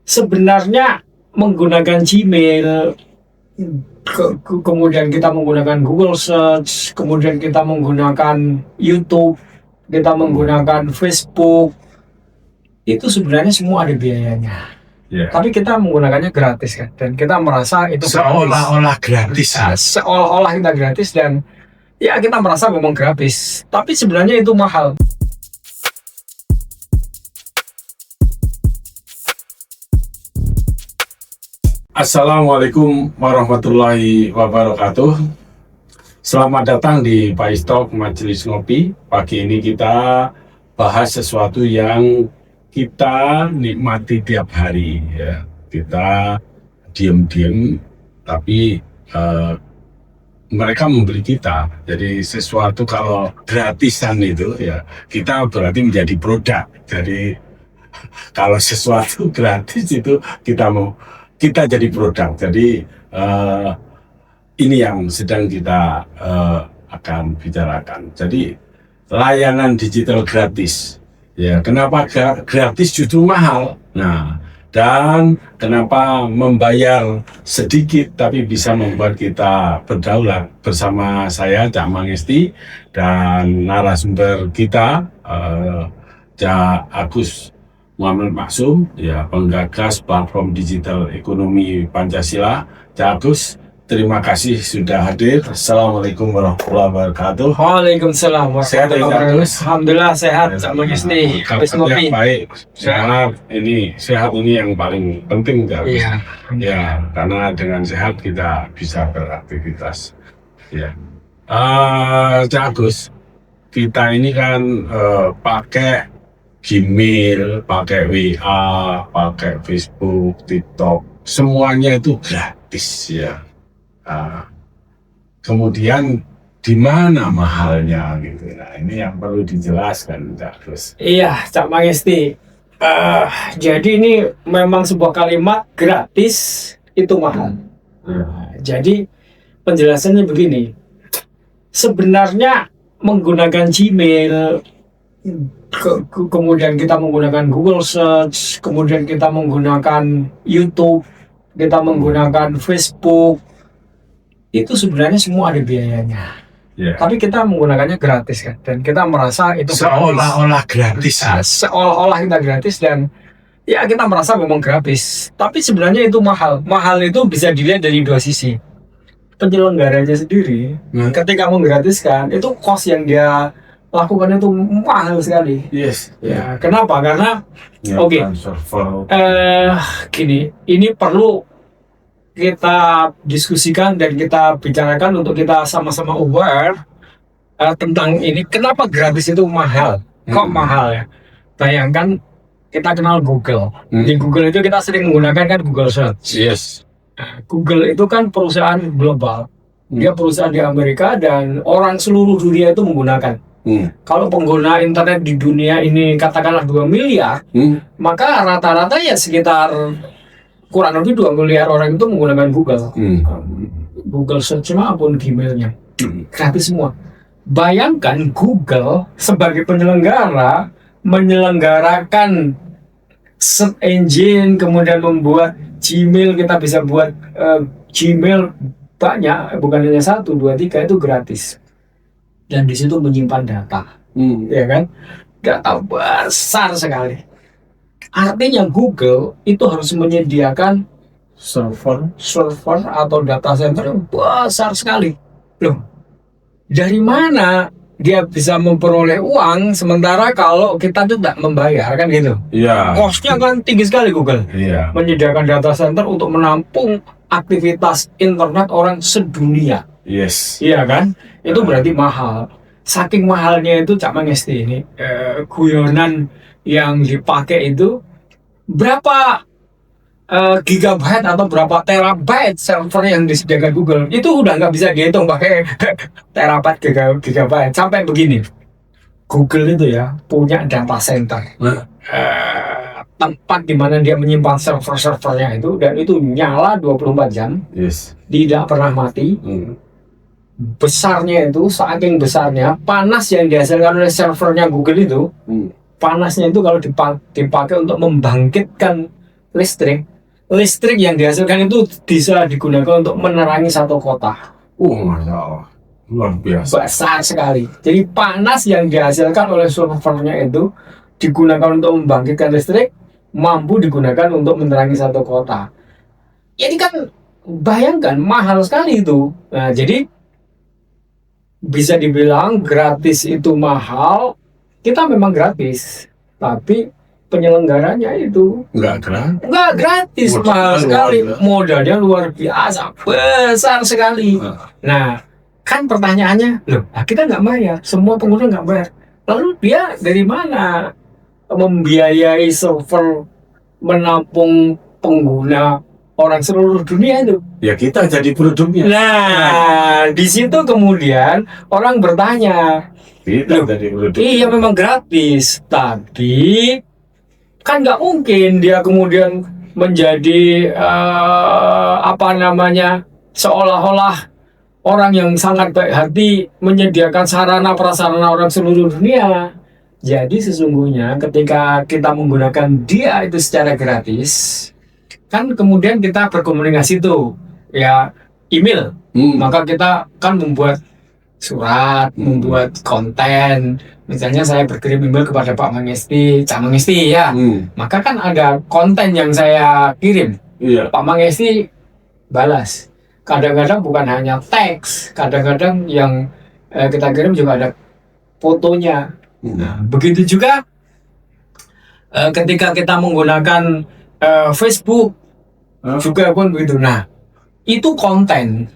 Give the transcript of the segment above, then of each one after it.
Sebenarnya menggunakan Gmail, kemudian kita menggunakan Google Search, kemudian kita menggunakan YouTube, kita menggunakan Facebook, itu sebenarnya semua ada biayanya. Tapi kita menggunakannya gratis kan, dan kita merasa itu seolah-olah gratis. Seolah-olah kita gratis, dan ya kita merasa memang gratis, tapi sebenarnya itu mahal. Assalamualaikum warahmatullahi wabarakatuh. Selamat datang di Pais Talk Majelis Ngopi. Pagi ini kita bahas sesuatu yang kita nikmati tiap hari ya. Kita diam-diam tapi mereka membeli kita. Jadi sesuatu kalau gratisan itu ya kita berarti menjadi produk. Jadi kalau sesuatu gratis itu kita jadi produk. Jadi ini yang sedang kita akan bicarakan. Jadi layanan digital gratis. Ya, kenapa gratis justru mahal? Nah, dan kenapa membayar sedikit tapi bisa membuat kita berdaulat? Bersama saya Cak Mangesti dan narasumber kita Cak Agus Muhammad Maksum, ya, penggagas platform digital ekonomi Pancasila. Cak Agus, terima kasih sudah hadir. Assalamualaikum warahmatullahi wabarakatuh. Waalaikumsalam Sehat ya, Cak Agus? Alhamdulillah sehat, Cak Mangesti. Habis ngopi. Baik. Sehat ini yang paling penting, Cak Agus. Iya. Ya, karena dengan sehat kita bisa beraktivitas. Ya. Cak Agus, kita ini kan pakai Gmail, pakai WA, pakai Facebook, TikTok, semuanya itu gratis ya. Kemudian di mana mahalnya gitu? Nah, ini yang perlu dijelaskan, Cak Gus. Iya, Cak Mangesti. Jadi ini memang sebuah kalimat gratis itu mahal. Jadi penjelasannya begini. Sebenarnya menggunakan Gmail, kemudian kita menggunakan Google Search, kemudian kita menggunakan YouTube, kita menggunakan Facebook, itu sebenarnya semua ada biayanya. Tapi kita menggunakannya gratis kan, dan kita merasa itu seolah-olah gratis. Seolah-olah kita gratis, dan ya kita merasa memang gratis. Tapi sebenarnya itu mahal. Mahal itu bisa dilihat dari dua sisi. Penyelenggaranya sendiri, ketika menggratiskan, itu cost yang dia lakukan itu mahal sekali. Ya, kenapa? Karena gini, ini perlu kita diskusikan dan kita bicarakan untuk kita sama-sama aware tentang ini. Kenapa gratis itu mahal? Kok mahal ya? Bayangkan kita kenal Google. Di Google itu kita sering menggunakan kan Google Search. Google itu kan perusahaan global. Dia perusahaan di Amerika dan orang seluruh dunia itu menggunakan. Kalau pengguna internet di dunia ini katakanlah 2 miliar, maka rata-rata ya sekitar kurang lebih 2 miliar orang itu menggunakan Google. Google Search maupun Gmailnya gratis semua. Bayangkan Google sebagai penyelenggara menyelenggarakan search engine, kemudian membuat Gmail, kita bisa buat Gmail banyak, bukan hanya 1, 2, 3, itu gratis. Dan di situ menyimpan data, ya kan? Data besar sekali. Artinya Google itu harus menyediakan server atau data center yang besar sekali. Loh, dari mana dia bisa memperoleh uang sementara kalau kita tuh tidak membayar, kan gitu? Cost-nya kan tinggi sekali Google. Menyediakan data center untuk menampung aktivitas internet orang sedunia. Iya kan? Itu berarti mahal. Saking mahalnya itu, Cak Mangesti, ini guyonan yang dipakai itu berapa gigabyte atau berapa terabyte server yang disediakan Google. Itu udah nggak bisa dihitung pakai terabyte, gigabyte. Sampai begini, Google itu ya punya data center, tempat di mana dia menyimpan server-servernya itu, dan itu nyala 24 jam, tidak pernah mati. Besarnya itu, saking besarnya, panas yang dihasilkan oleh servernya Google itu, panasnya itu kalau dipakai untuk membangkitkan listrik yang dihasilkan itu bisa digunakan untuk menerangi satu kota. Masya Allah, luar biasa. Besar sekali. Jadi panas yang dihasilkan oleh servernya itu digunakan untuk membangkitkan listrik, mampu digunakan untuk menerangi satu kota. Ini kan bayangkan mahal sekali itu. Nah, jadi bisa dibilang gratis itu mahal. Kita memang gratis, tapi penyelenggaranya itu nggak gratis, mahal sekali. Modalnya luar biasa, besar sekali. Nah, kan pertanyaannya, loh, kita nggak bayar, semua pengguna nggak bayar. Lalu dia dari mana membiayai server menampung pengguna orang seluruh dunia itu? Ya kita jadi produknya. Nah, di situ kemudian orang bertanya, Kita jadi produk. iya memang gratis, tapi kan nggak mungkin dia kemudian menjadi seolah-olah orang yang sangat baik hati menyediakan sarana prasarana orang seluruh dunia. Jadi sesungguhnya ketika kita menggunakan dia itu secara gratis, kan kemudian kita berkomunikasi tuh, ya email, maka kita kan membuat surat, membuat konten. Misalnya saya berkirim email kepada Pak Mangesti, Cak Mangesti ya, maka kan ada konten yang saya kirim. Pak Mangesti balas. Kadang-kadang bukan hanya teks, kadang-kadang yang kita kirim juga ada fotonya. Nah, begitu juga ketika kita menggunakan Facebook juga pun begitu. Nah, itu konten,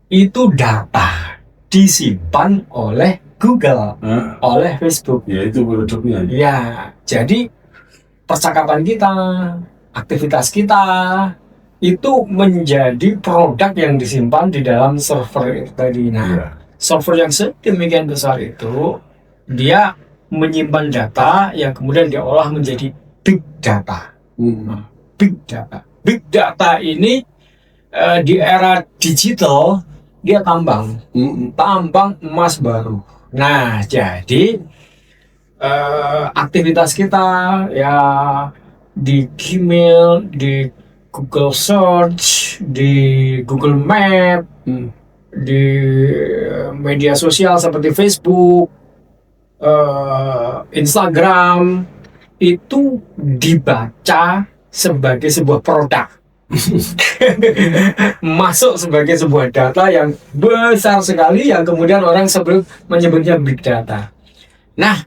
itu data disimpan oleh Google, oleh Facebook. Ya itu produknya. Ya, jadi percakapan kita, aktivitas kita itu menjadi produk yang disimpan di dalam server itu tadi. Nah, server yang sedemikian besar itu dia menyimpan data yang kemudian diolah menjadi big data. Big data. Big data ini di era digital dia tambang emas baru. Nah, jadi aktivitas kita ya di Gmail, di Google Search, di Google Map, di media sosial seperti Facebook, Instagram, itu dibaca sebagai sebuah produk. Masuk sebagai sebuah data yang besar sekali yang kemudian orang menyebutnya big data. Nah,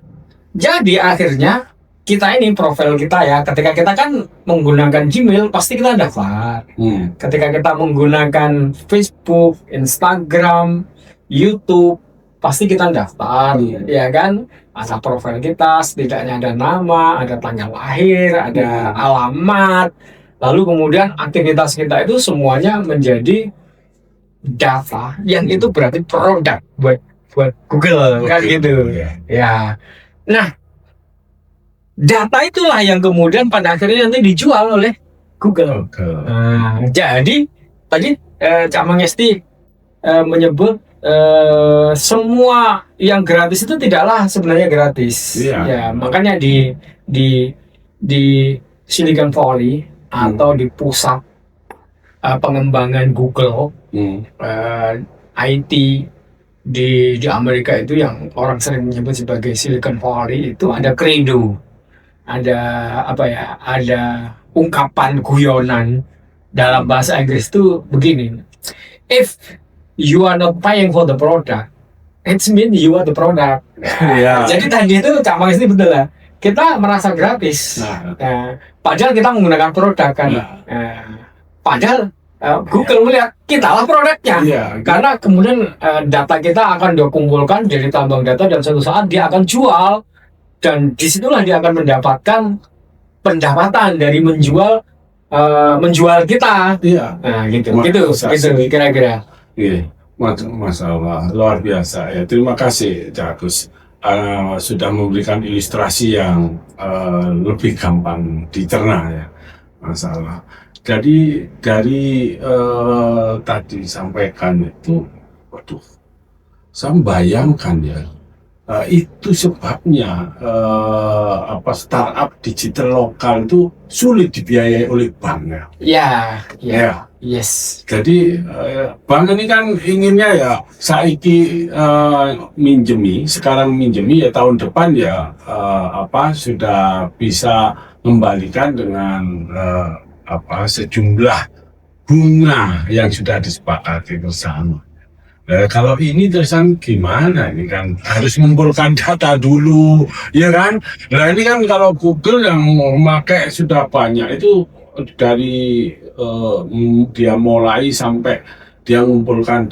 jadi akhirnya kita ini profil kita ya, ketika kita kan menggunakan Gmail pasti kita daftar. Ketika kita menggunakan Facebook, Instagram, YouTube pasti kita daftar, ya kan? Ada profil kita, setidaknya ada nama, ada tanggal lahir, ada alamat. Lalu kemudian aktivitas kita itu semuanya menjadi data yang itu berarti produk buat Google kan gitu. Ya. Nah, data itulah yang kemudian pada akhirnya nanti dijual oleh Google. Nah, jadi tadi Cak Mangesti menyebut semua yang gratis itu tidaklah sebenarnya gratis. Ya, makanya di Silicon Valley atau di pusat pengembangan Google, IT di Amerika itu yang orang sering menyebut sebagai Silicon Valley itu ada credo, ada ada ungkapan guyonan dalam bahasa Inggris itu begini: if you are not paying for the product, it means you are the product. Jadi tadi itu Cak Mangesti betul lah. Kita merasa gratis, padahal kita menggunakan produk kan. Padahal Google melihat kita lah produknya, karena kemudian data kita akan dikumpulkan dari tambang data dan suatu saat dia akan jual, dan disitulah dia akan mendapatkan pendapatan dari menjual kita. Nah, gitu kira-kira. Masalah luar biasa ya. Terima kasih Cak Agus. Sudah memberikan ilustrasi yang lebih gampang dicerna ya masalah. Jadi dari tadi sampaikan itu, waduh, saya membayangkan ya Itu sebabnya startup digital lokal itu sulit dibiayai oleh bank ya. Ya, yes. Jadi bank ini kan inginnya ya saiki sekarang minjemi ya tahun depan ya sudah bisa kembalikan dengan sejumlah bunga yang sudah disepakati bersama. Kalau ini terusan gimana? Ini kan harus mengumpulkan data dulu, ya kan? Nah ini kan kalau Google yang memakai sudah banyak itu dari dia mulai sampai dia mengumpulkan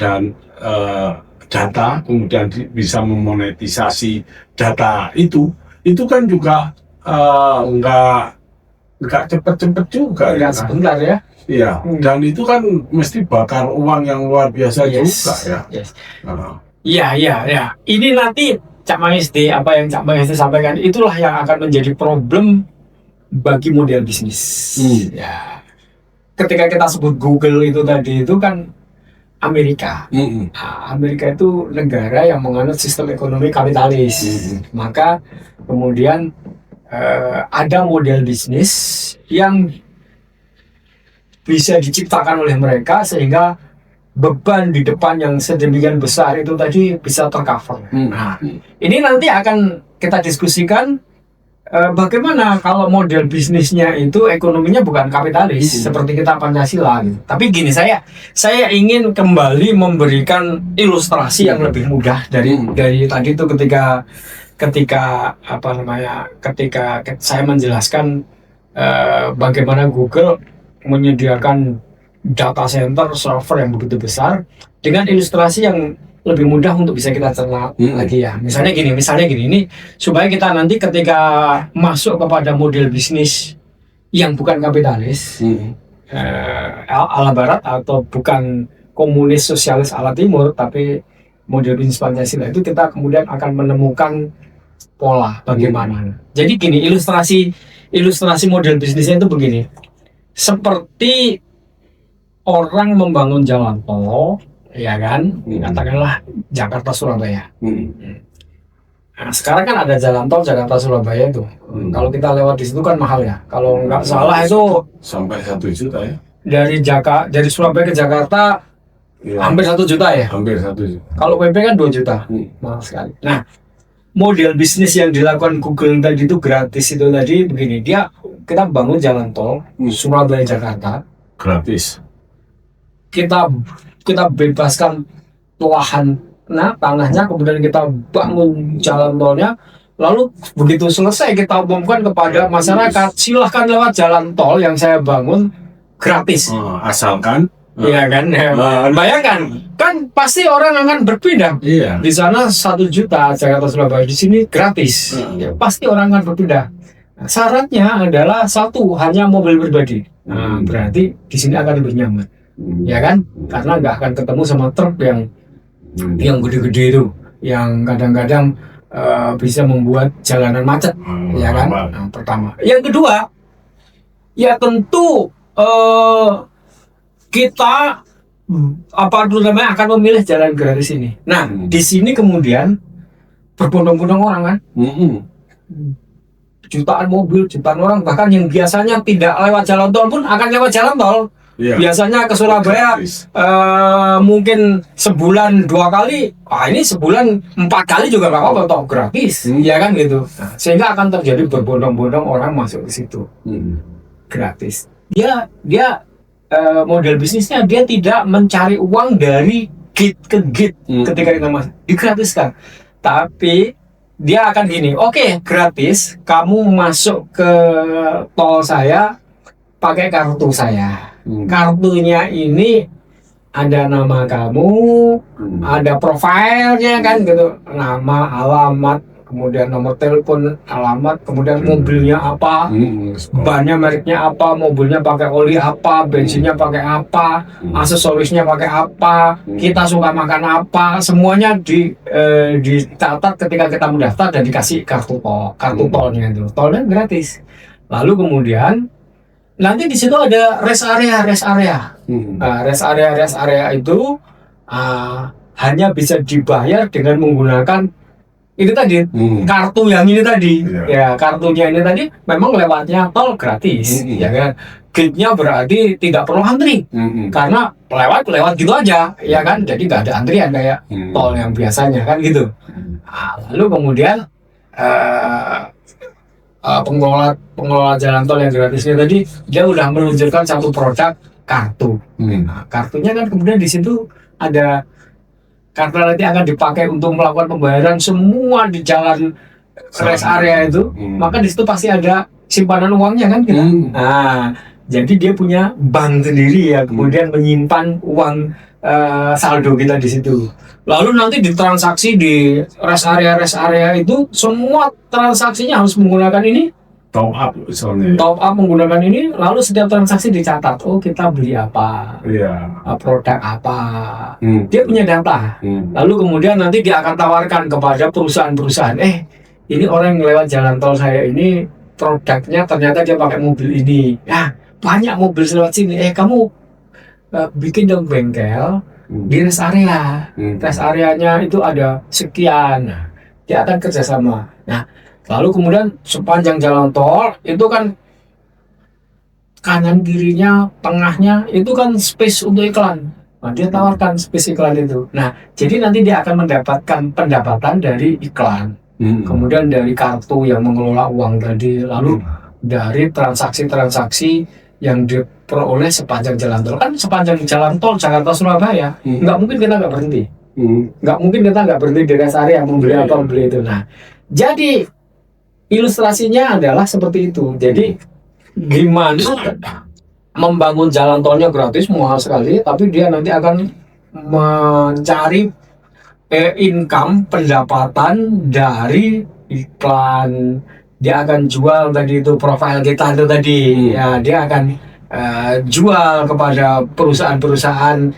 data, kemudian bisa memonetisasi data itu kan juga nggak cepet-cepet juga, Nggak sebentar ya. Iya, dan itu kan mesti bakar uang yang luar biasa juga ya. Yes. Iya. Ini nanti Cak Maesti, apa yang Cak Maesti sampaikan itulah yang akan menjadi problem bagi model bisnis. Ya. Ketika kita sebut Google itu tadi itu kan Amerika. Nah, Amerika itu negara yang menganut sistem ekonomi kapitalis. Maka kemudian ada model bisnis yang bisa diciptakan oleh mereka sehingga beban di depan yang sedemikian besar itu tadi bisa tercover. Nah, ini nanti akan kita diskusikan bagaimana kalau model bisnisnya itu ekonominya bukan kapitalis seperti kita Pancasila gitu. Tapi gini, saya ingin kembali memberikan ilustrasi yang lebih mudah dari tadi itu ketika saya menjelaskan bagaimana Google menyediakan data center server yang begitu besar dengan ilustrasi yang lebih mudah untuk bisa kita cerna lagi ya. Misalnya gini, ini supaya kita nanti ketika masuk kepada model bisnis yang bukan kapitalis ala barat atau bukan komunis sosialis ala timur, tapi model bisnis Pancasila itu kita kemudian akan menemukan pola bagaimana. Jadi gini, ilustrasi model bisnisnya itu begini. Seperti orang membangun jalan tol, ya kan? Katakanlah Jakarta Surabaya. Nah, sekarang kan ada jalan tol Jakarta Surabaya itu. Kalau kita lewat di situ kan mahal ya. Kalau nggak salah itu sampai 1 juta ya. Dari Surabaya ke Jakarta hampir 1 juta ya. Hampir 1 juta. Kalau PP kan 2 juta. Mahal sekali. Nah, model bisnis yang dilakukan Google tadi itu gratis itu tadi begini, kita bangun jalan tol Surabaya Jakarta gratis. Kita bebaskan tanahnya, kemudian kita bangun jalan tolnya, lalu begitu selesai kita umumkan kepada masyarakat, silahkan lewat jalan tol yang saya bangun gratis. Asalkan Iya kan, bayangkan kan pasti orang akan berpindah. Iya. Di sana 1 juta Jakarta Surabaya, di sini gratis. Ya, pasti orang akan berpindah. Nah, syaratnya adalah satu, hanya mobil pribadi. Nah, berarti di sini akan lebih nyaman, ya kan? Karena nggak akan ketemu sama truk yang gede-gede itu, yang kadang-kadang bisa membuat jalanan macet, ya kan? Nah, pertama. Yang kedua, ya tentu kita akan memilih jalan gratis ini. Nah, di sini kemudian berbondong-bondong orang kan, jutaan mobil, jutaan orang, bahkan yang biasanya tidak lewat jalan tol pun akan lewat jalan tol. Biasanya ke Surabaya mungkin sebulan 2 kali, ini sebulan 4 kali juga nggak apa-apa, toh gratis, ya kan gitu. Nah, sehingga akan terjadi berbondong-bondong orang masuk ke situ, gratis. Dia model bisnisnya dia tidak mencari uang dari gate ke gate ketika kita masuk, digratiskan. Tapi dia akan gini, oke, gratis, kamu masuk ke tol saya pakai kartu saya. Kartunya ini ada nama kamu, ada profilnya kan gitu, nama, alamat, kemudian nomor telepon, alamat, kemudian mobilnya apa, bannya mereknya apa, mobilnya pakai oli apa, bensinnya pakai apa, aksesorisnya pakai apa, kita suka makan apa, semuanya dicatat ketika kita mendaftar dan dikasih kartu tolnya itu, tolnya gratis. Lalu kemudian nanti di situ ada rest area. Nah, rest area itu hanya bisa dibayar dengan menggunakan ini tadi kartu yang ini tadi, Iya. ya kartunya ini tadi memang lewatnya tol gratis, ya kan? Gate-nya berarti tidak perlu antri, karena lewat gitu aja, ya kan? Jadi nggak ada antrian kayak tol yang biasanya kan gitu. Nah, lalu kemudian pengelola jalan tol yang gratis ini tadi dia udah meluncurkan satu produk kartu. Nah, kartunya kan kemudian di situ ada, karena nanti akan dipakai untuk melakukan pembayaran semua di jalan rest area itu, maka di situ pasti ada simpanan uangnya kan kita. Nah, jadi dia punya bank sendiri ya, kemudian menyimpan uang saldo kita di situ. Lalu nanti ditransaksi di rest area itu semua transaksinya harus menggunakan ini. Top up soalnya. Top up menggunakan ini, lalu setiap transaksi dicatat. Oh, kita beli apa, Iya. produk apa. Dia punya data. Lalu kemudian nanti dia akan tawarkan kepada perusahaan-perusahaan. Ini orang yang lewat jalan tol saya ini produknya ternyata dia pakai mobil ini. Ya, banyak mobil lewat sini. Kamu bikin dong bengkel di rest area. Rest areanya itu ada sekian. Nah, dia akan kerjasama. Nah, lalu kemudian sepanjang jalan tol itu kan kanan kirinya, tengahnya itu kan space untuk iklan. Nah, dia tawarkan space iklan itu. Nah, jadi nanti dia akan mendapatkan pendapatan dari iklan, kemudian dari kartu yang mengelola uang tadi, lalu dari transaksi-transaksi yang diperoleh sepanjang jalan tol. Kan sepanjang jalan tol Jakarta Surabaya, nggak mungkin kita nggak berhenti. Nggak mungkin kita nggak berhenti di rest area membeli apa membeli itu. Nah, jadi ilustrasinya adalah seperti itu. Jadi gimana membangun jalan tolnya gratis, mahal sekali, tapi dia nanti akan mencari income, pendapatan dari iklan. Dia akan jual tadi itu profil kita itu tadi. Ya, dia akan jual kepada perusahaan-perusahaan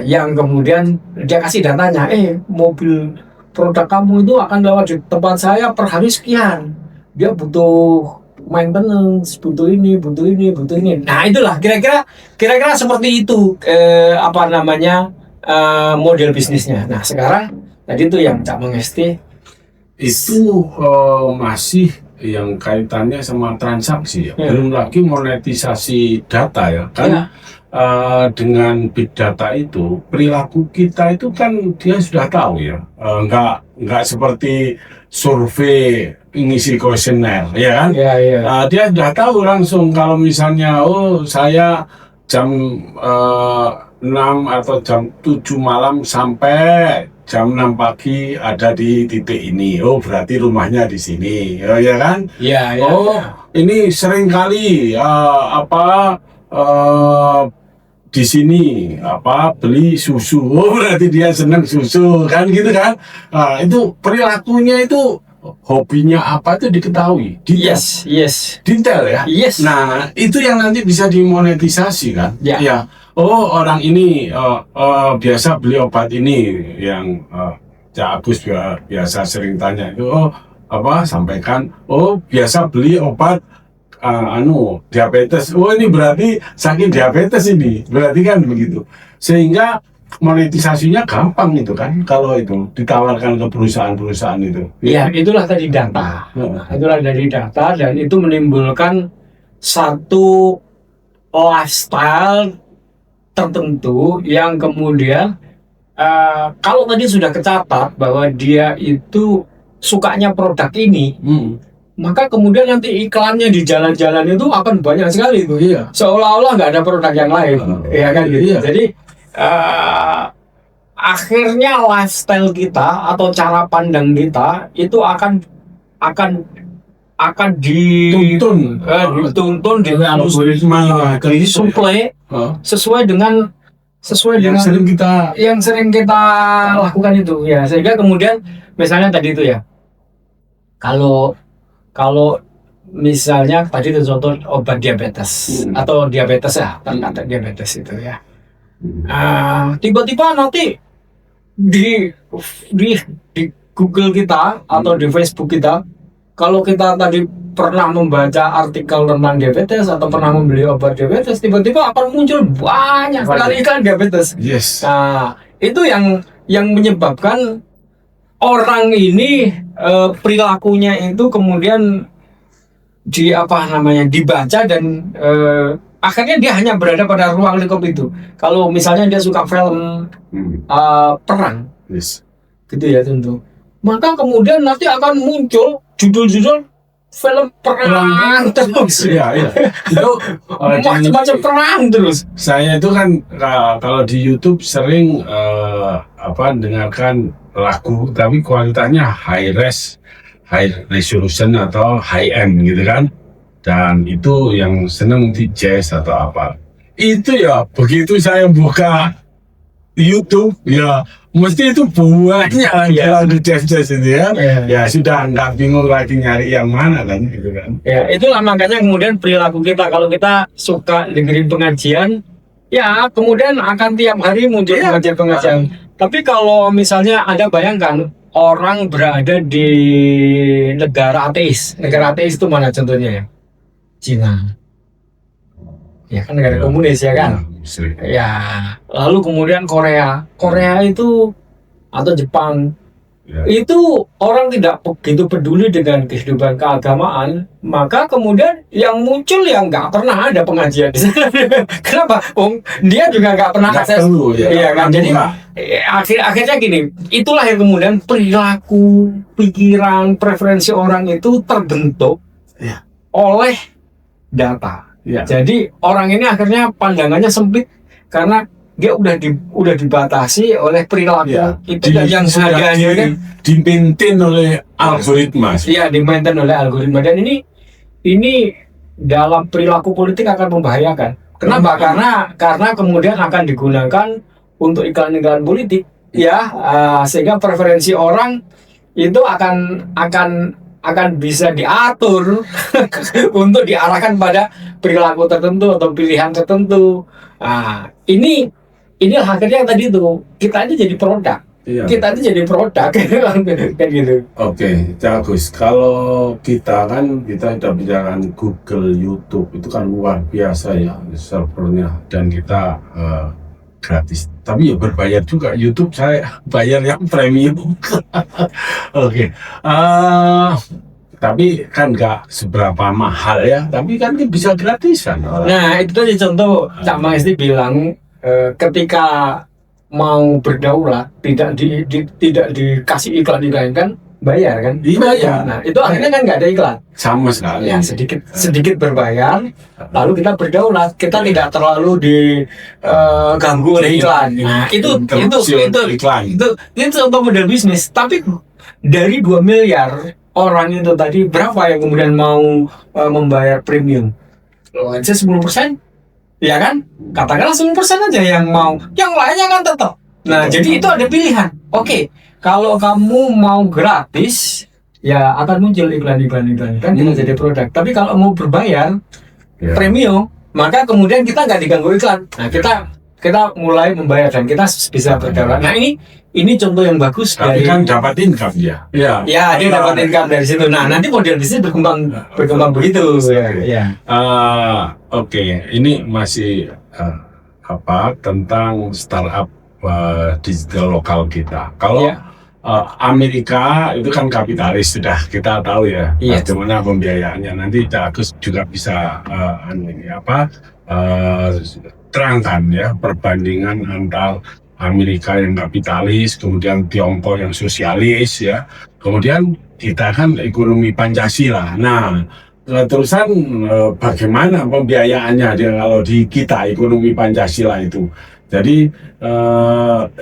yang kemudian dia kasih datanya. Mobil produk kamu itu akan lewat di tempat saya per hari sekian. Dia butuh maintenance, butuh ini. Nah, itulah kira-kira seperti itu model bisnisnya. Nah, sekarang tadi itu yang Cak Mengesti itu masih yang kaitannya sama transaksi ya. Belum lagi monetisasi data ya. Kan dengan big data itu perilaku kita itu kan dia sudah tahu ya, nggak seperti survei ngisi kuesioner ya kan. Dia sudah tahu langsung kalau misalnya saya jam 6 atau jam 7 malam sampai jam 6 pagi ada di titik ini, berarti rumahnya di sini ya kan. Ini sering kali di sini beli susu, berarti dia senang susu kan gitu kan. Itu perilakunya itu, hobinya apa itu diketahui. Detail ya. Nah, itu yang nanti bisa dimonetisasi kan. Orang ini biasa beli obat ini yang Cak Agus biasa sering tanya itu, sampaikan biasa beli obat diabetes. Ini berarti saking diabetes ini, berarti kan begitu. Sehingga monetisasinya gampang itu kan kalau itu ditawarkan ke perusahaan-perusahaan itu. Itulah tadi data. Itulah dari data, dan itu menimbulkan satu lifestyle tertentu yang kemudian kalau tadi sudah kecatat bahwa dia itu sukanya produk ini, maka kemudian nanti iklannya di jalan-jalan itu akan banyak sekali itu. Seolah-olah nggak ada produk yang lain, ya kan gitu. Jadi akhirnya lifestyle kita atau cara pandang kita itu akan dituntun dengan algoritma, disuplai sesuai dengan yang sering kita lakukan itu ya. Sehingga kemudian misalnya tadi itu ya, kalau misalnya tadi itu contoh obat diabetes atau diabetes ya, kata diabetes itu ya, tiba-tiba nanti di Google kita atau di Facebook kita, kalau kita tadi pernah membaca artikel tentang diabetes atau pernah membeli obat diabetes, tiba-tiba akan muncul banyak sekali iklan diabetes. Nah, itu yang menyebabkan orang ini perilakunya itu kemudian dibaca dan akhirnya dia hanya berada pada ruang lingkup itu. Kalau misalnya dia suka film perang, Yes. gitu ya tentu. Maka kemudian nanti akan muncul judul-judul film perang terus. Iya. Itu Macam-macam perang terus. saya itu kan kalau di YouTube sering dengarkan lagu tapi kualitasnya high resolution atau high end gitu kan, dan itu yang seneng di jazz atau apa itu ya, begitu saya buka YouTube ya mesti itu banyak lagu jazz itu ya. Ya sudah nggak bingung lagi nyari yang mana kan gitu kan. Ya, itulah makanya kemudian perilaku kita, kalau kita suka dengerin pengajian, ya kemudian akan tiap hari muncul pengajian. Tapi kalau misalnya Anda bayangkan orang berada di negara ateis itu mana contohnya ya? Cina. Ya kan negara komunis ya kan? Ya, lalu kemudian Korea itu atau Jepang. Itu orang tidak begitu peduli dengan kehidupan keagamaan, maka kemudian yang muncul yang nggak pernah ada pengajian di sana. Kenapa? Dia juga nggak pernah akses. Iya kan? Jadi akhirnya gini, itulah yang kemudian perilaku, pikiran, preferensi orang itu terbentuk oleh data. Jadi orang ini akhirnya pandangannya sempit karena dia udah dibatasi oleh perilaku itu yang harganya kan dimaintain oleh algoritma. Iya, dimaintain oleh algoritma, dan ini dalam perilaku politik akan membahayakan. Kenapa? Karena kemudian akan digunakan untuk iklan-iklan politik sehingga preferensi orang itu akan bisa diatur untuk diarahkan pada perilaku tertentu atau pilihan tertentu. Nah, inilah akhirnya yang tadi itu kita aja jadi produk. Kita aja jadi produk kan gitu. Oke, bagus. Kalau kita udah bicara Google, YouTube itu kan luar biasa ya servernya, dan kita gratis. Tapi ya berbayar juga. YouTube saya bayar yang premium. Oke. Tapi kan nggak seberapa mahal ya. Tapi kan bisa gratisan. Nah, itu tadi contoh Cak Maesti bilang ketika mau berdaulat tidak dikasih iklan kan bayar kan? Iya. Nah, itu akhirnya kan nggak ada iklan. Sama sekali. Ya, sedikit berbayar, lalu kita berdaulat, kita tidak terlalu diganggu oleh iklan. Nah, itu untuk model bisnis. Tapi dari 2 miliar orang itu tadi, berapa yang kemudian mau membayar premium? Aja 10%, ya kan? Katakanlah 10% aja yang mau, yang lainnya kan tetap. Nah, jadi itu ada pilihan. Oke, kalau kamu mau gratis, ya akan muncul iklan kan kita jadi produk. Tapi kalau mau berbayar premium, maka kemudian kita nggak diganggu iklan. Nah, kita mulai membayar dan kita bisa berdaulat. Nah, ini contoh yang bagus. Tapi kan dapat income dia. Ya, dia dapat income dari situ. Nah, nanti model bisnis berkembang begitu. Oke, ini masih tentang startup digital lokal kita. Kalau Amerika itu kan kapitalis, sudah kita tahu ya bagaimana pembiayaannya. Nanti Agus juga bisa terangkan ya perbandingan antara Amerika yang kapitalis, kemudian Tiongkok yang sosialis ya, kemudian kita kan ekonomi Pancasila. Nah, terusan bagaimana pembiayaannya kalau di kita ekonomi Pancasila itu. Jadi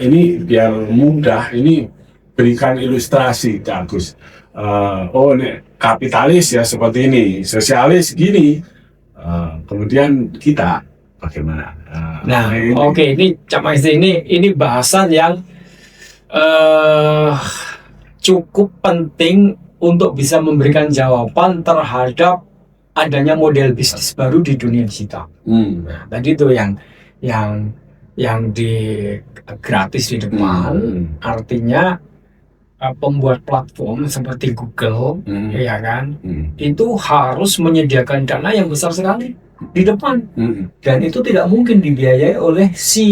ini biar mudah, ini berikan ilustrasi Kak Agus. Ini kapitalis ya seperti ini, sosialis gini, kemudian kita bagaimana? Ini Cak Maesti, ini bahasan yang cukup penting untuk bisa memberikan jawaban terhadap adanya model bisnis baru di dunia digital. Nah, tadi itu yang di gratis di depan, artinya pembuat platform seperti Google, ya kan, itu harus menyediakan dana yang besar sekali di depan, dan itu tidak mungkin dibiayai oleh si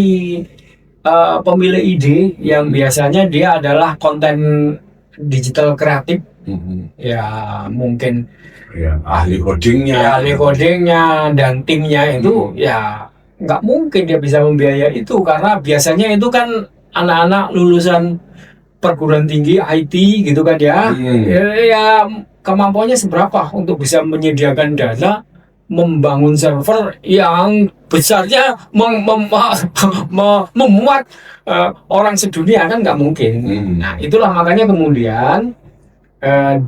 pemilik ide yang biasanya dia adalah konten digital kreatif, Mhm. ya mungkin Ya, ahli codingnya. ya ahli codingnya dan timnya itu ya nggak mungkin dia bisa membiayai itu, karena biasanya itu kan anak-anak lulusan perguruan tinggi IT gitu kan ya. Ya kemampuannya seberapa untuk bisa menyediakan dana membangun server yang besarnya memuat orang sedunia, kan nggak mungkin. Nah itulah makanya kemudian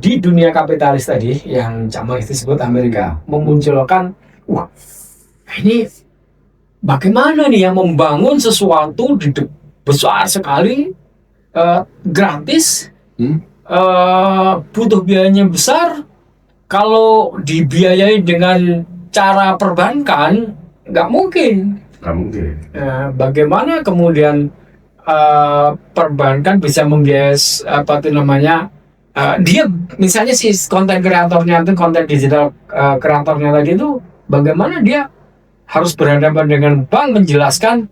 di dunia kapitalis tadi yang Cak Mas disebut Amerika memunculkan, wah ini bagaimana nih yang membangun sesuatu besar sekali, gratis, butuh biayanya besar, kalau dibiayai dengan cara perbankan nggak mungkin. Nggak mungkin. Bagaimana kemudian perbankan bisa membiayai apa itu namanya, dia misalnya si konten kreatornya itu, konten digital kreatornya tadi itu, bagaimana dia harus berhadapan dengan bank menjelaskan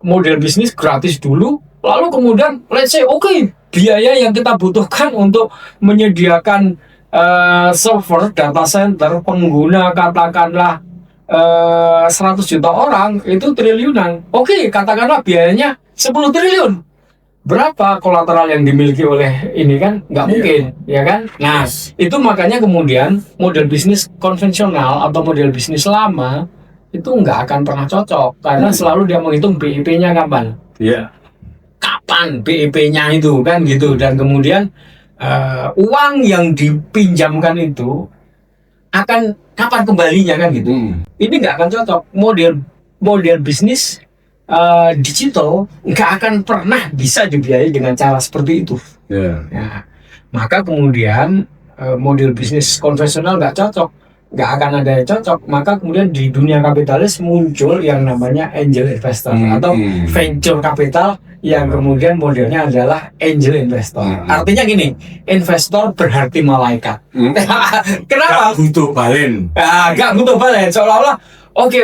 model bisnis gratis dulu, lalu kemudian let's say oke, biaya yang kita butuhkan untuk menyediakan server data center pengguna katakanlah 100 juta orang itu triliunan. Oke, katakanlah biayanya 10 triliun. Berapa kolateral yang dimiliki oleh ini, kan nggak mungkin, ya kan? Nah, itu makanya kemudian model bisnis konvensional atau model bisnis lama itu nggak akan pernah cocok, karena selalu dia menghitung BIP-nya kapan. Kapan BIP-nya itu, kan gitu. Dan kemudian uang yang dipinjamkan itu akan kapan kembalinya, kan gitu. Ini nggak akan cocok. Model bisnis digital nggak akan pernah bisa dibiayai dengan cara seperti itu. Nah, maka kemudian model bisnis konvensional nggak cocok, nggak akan ada yang cocok. Maka kemudian di dunia kapitalis muncul yang namanya angel investor atau venture capital, yang kemudian modelnya adalah angel investor. Artinya gini, investor berarti malaikat. Kenapa? Nggak butuh balen. Nggak butuh balen. Seolah-olah oke,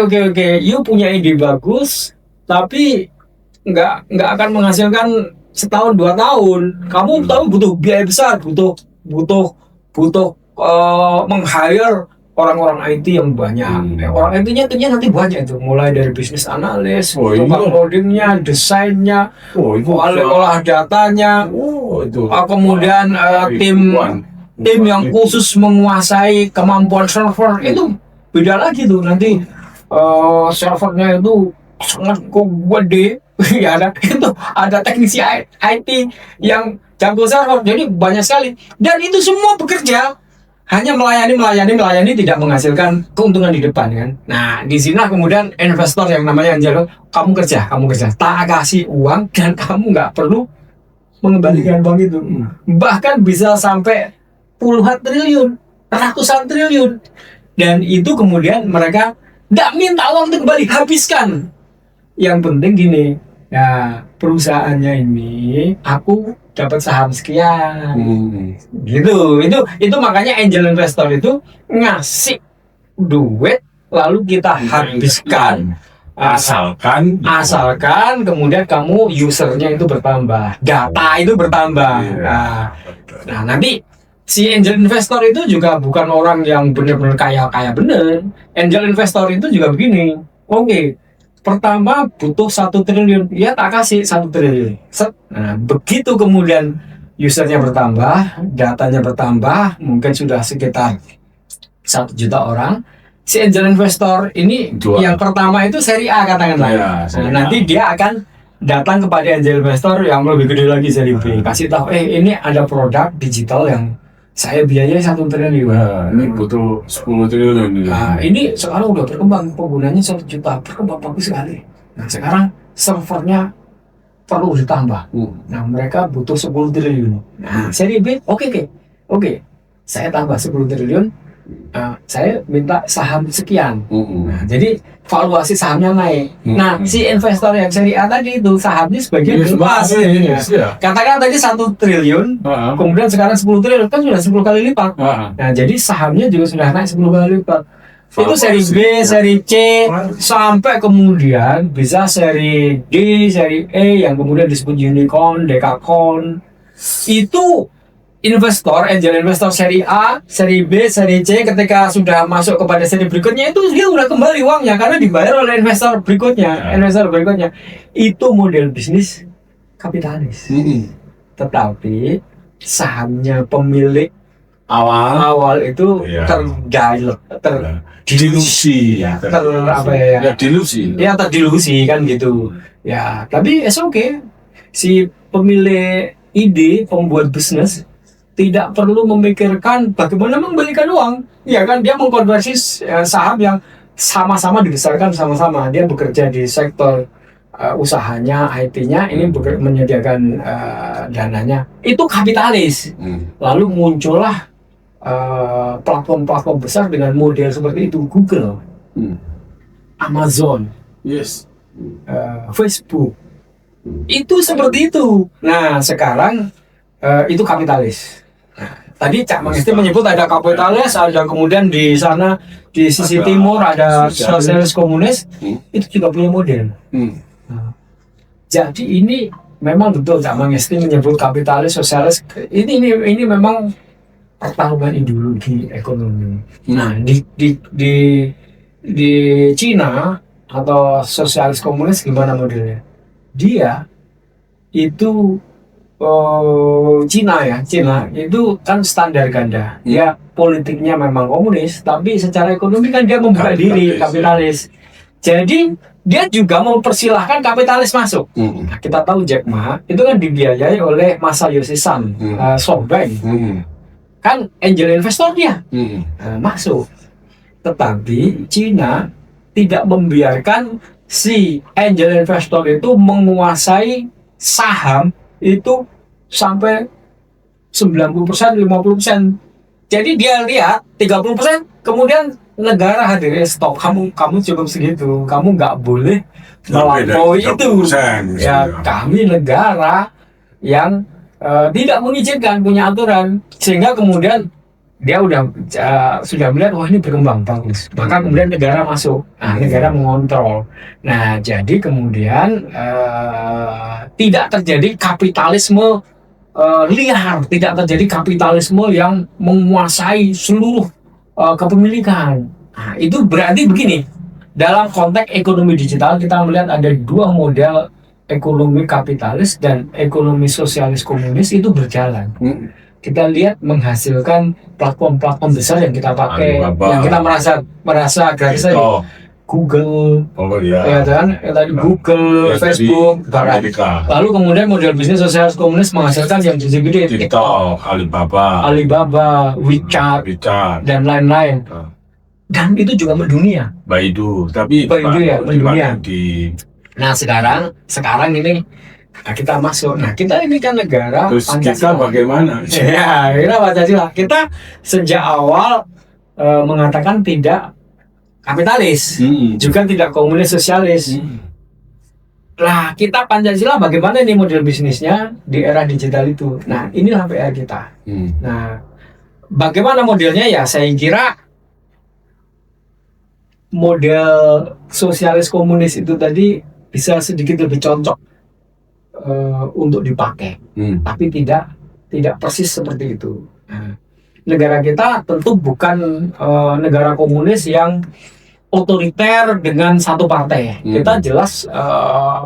you punya ide bagus, tapi nggak akan menghasilkan setahun 2 tahun. Kamu tahu butuh biaya besar, butuh meng-hire orang-orang IT yang banyak. Orang IT-nya nanti banyak itu, mulai dari bisnis analis, tukang codingnya, desainnya, olah datanya, kemudian tim yang khusus menguasai kemampuan server itu beda lagi tuh nanti. Servernya itu sangat gede, ya itu ada teknisi IT yang jago server, jadi banyak sekali, dan itu semua bekerja hanya melayani, tidak menghasilkan keuntungan di depan, kan. Nah, di sini kemudian investor yang namanya angel, kamu kerja, tak kasih uang dan kamu nggak perlu mengembalikan uang itu, bahkan bisa sampai puluhan triliun, ratusan triliun, dan itu kemudian mereka nggak minta uang itu kembali, habiskan. Yang penting gini, ya perusahaannya ini aku dapat saham sekian, gitu. Itu makanya angel investor itu ngasih duit lalu kita habiskan, asalkan kemudian kamu usernya itu bertambah, data itu bertambah. Nah nanti si angel investor itu juga bukan orang yang benar-benar kaya bener. Angel investor itu juga begini, oke, pertama butuh 1 triliun, ya tak kasih 1 triliun. Nah, begitu kemudian usernya bertambah, datanya bertambah, mungkin sudah sekitar 1 juta orang. Si angel investor ini yang pertama itu seri A katakanlah. Nanti dia akan datang kepada angel investor yang lebih gede lagi, seri B. Kasih tahu, ini ada produk digital yang saya biayai 1 triliun. Ini butuh 10 triliun. Nah, ini sekarang udah berkembang, penggunanya 1 juta, berkembang bagus sekali. Nah, sekarang servernya perlu ditambah. Nah, mereka butuh 10 triliun. Nah, seri B, oke. Saya tambah 10 triliun, saya minta saham sekian. Nah, jadi valuasi sahamnya naik. Nah, si investor yang seri A tadi itu sahamnya sebagian berubah. Katakan tadi 1 triliun, kemudian sekarang 10 triliun, kan sudah 10 kali lipat. Nah, jadi sahamnya juga sudah naik 10 kali lipat. Itu seri B, seri C, sampai kemudian bisa seri D, seri E yang kemudian disebut unicorn, decacorn. Itu investor, angel investor seri A, seri B, seri C ketika sudah masuk kepada seri berikutnya itu dia udah kembali uangnya karena dibayar oleh investor berikutnya. Investor berikutnya itu model bisnis kapitalis. Tetapi sahamnya pemilik awal itu dilusi terdilusi kan gitu ya. Tapi okay, si pemilik ide, pembuat bisnis tidak perlu memikirkan bagaimana memberikan uang, ya kan, dia mengkonversi saham yang sama-sama dibesarkan sama-sama. Dia bekerja di sektor usahanya, IT-nya, ini menyediakan dananya. Itu kapitalis. Lalu muncullah platform-platform besar dengan model seperti itu, Google, Amazon, Facebook. Itu seperti itu. Nah, sekarang itu kapitalis. Nah, tadi Cak Mangesti menyebut ada kapitalis, ada kemudian di sana di sisi timur ada sosialis komunis, itu juga punya model. Nah, jadi ini memang betul Cak Mangesti menyebut kapitalis, sosialis. Ini memang pertarungan ideologi ekonomi. Nah, di Cina atau sosialis komunis gimana modelnya? Dia itu Cina itu kan standar ganda. Dia politiknya memang komunis, tapi secara ekonomi kan dia membuka diri kapitalis. Jadi dia juga mempersilahkan kapitalis masuk. Nah, kita tahu Jack Ma itu kan dibiayai oleh Masayoshi Son, SoftBank. Kan angel investor dia masuk. Tetapi Cina tidak membiarkan si angel investor itu menguasai saham itu sampai 90%, 50%. Jadi dia lihat 30%, kemudian negara hadir, stop, kamu cukup segitu, kamu nggak boleh melampaui itu. Ya, kami negara yang tidak mengizinkan, punya aturan, sehingga kemudian dia sudah melihat wah ini berkembang bagus, maka kemudian negara masuk, negara mengontrol. Nah, jadi kemudian tidak terjadi kapitalisme liar, tidak terjadi kapitalisme yang menguasai seluruh kepemilikan. Nah, itu berarti begini, dalam konteks ekonomi digital kita melihat ada dua model ekonomi kapitalis dan ekonomi sosialis komunis itu berjalan. Kita lihat menghasilkan platform-platform besar yang kita pakai, yang kita merasa gratis tadi. Google, ya kan, Google, Facebook, lalu kemudian model bisnis sosialis komunis menghasilkan yang gede-gede, TikTok, Alibaba, WeChat, dan lain-lain. Dan itu juga mendunia. Baidu, tapi Baidu ya mendunia. Nah sekarang ini kita masuk. Nah, kita ini kan negara terus Pancasila. Kita bagaimana? Ya, kita Pancasila. Kita sejak awal mengatakan tidak kapitalis, juga tidak komunis sosialis. Nah, kita Pancasila bagaimana ini model bisnisnya di era digital itu? Nah, inilah PR kita. Nah, bagaimana modelnya ya? Saya kira model sosialis komunis itu tadi bisa sedikit lebih cocok untuk dipakai, tapi tidak persis seperti itu. Nah, negara kita tentu bukan negara komunis yang otoriter dengan satu partai. Kita jelas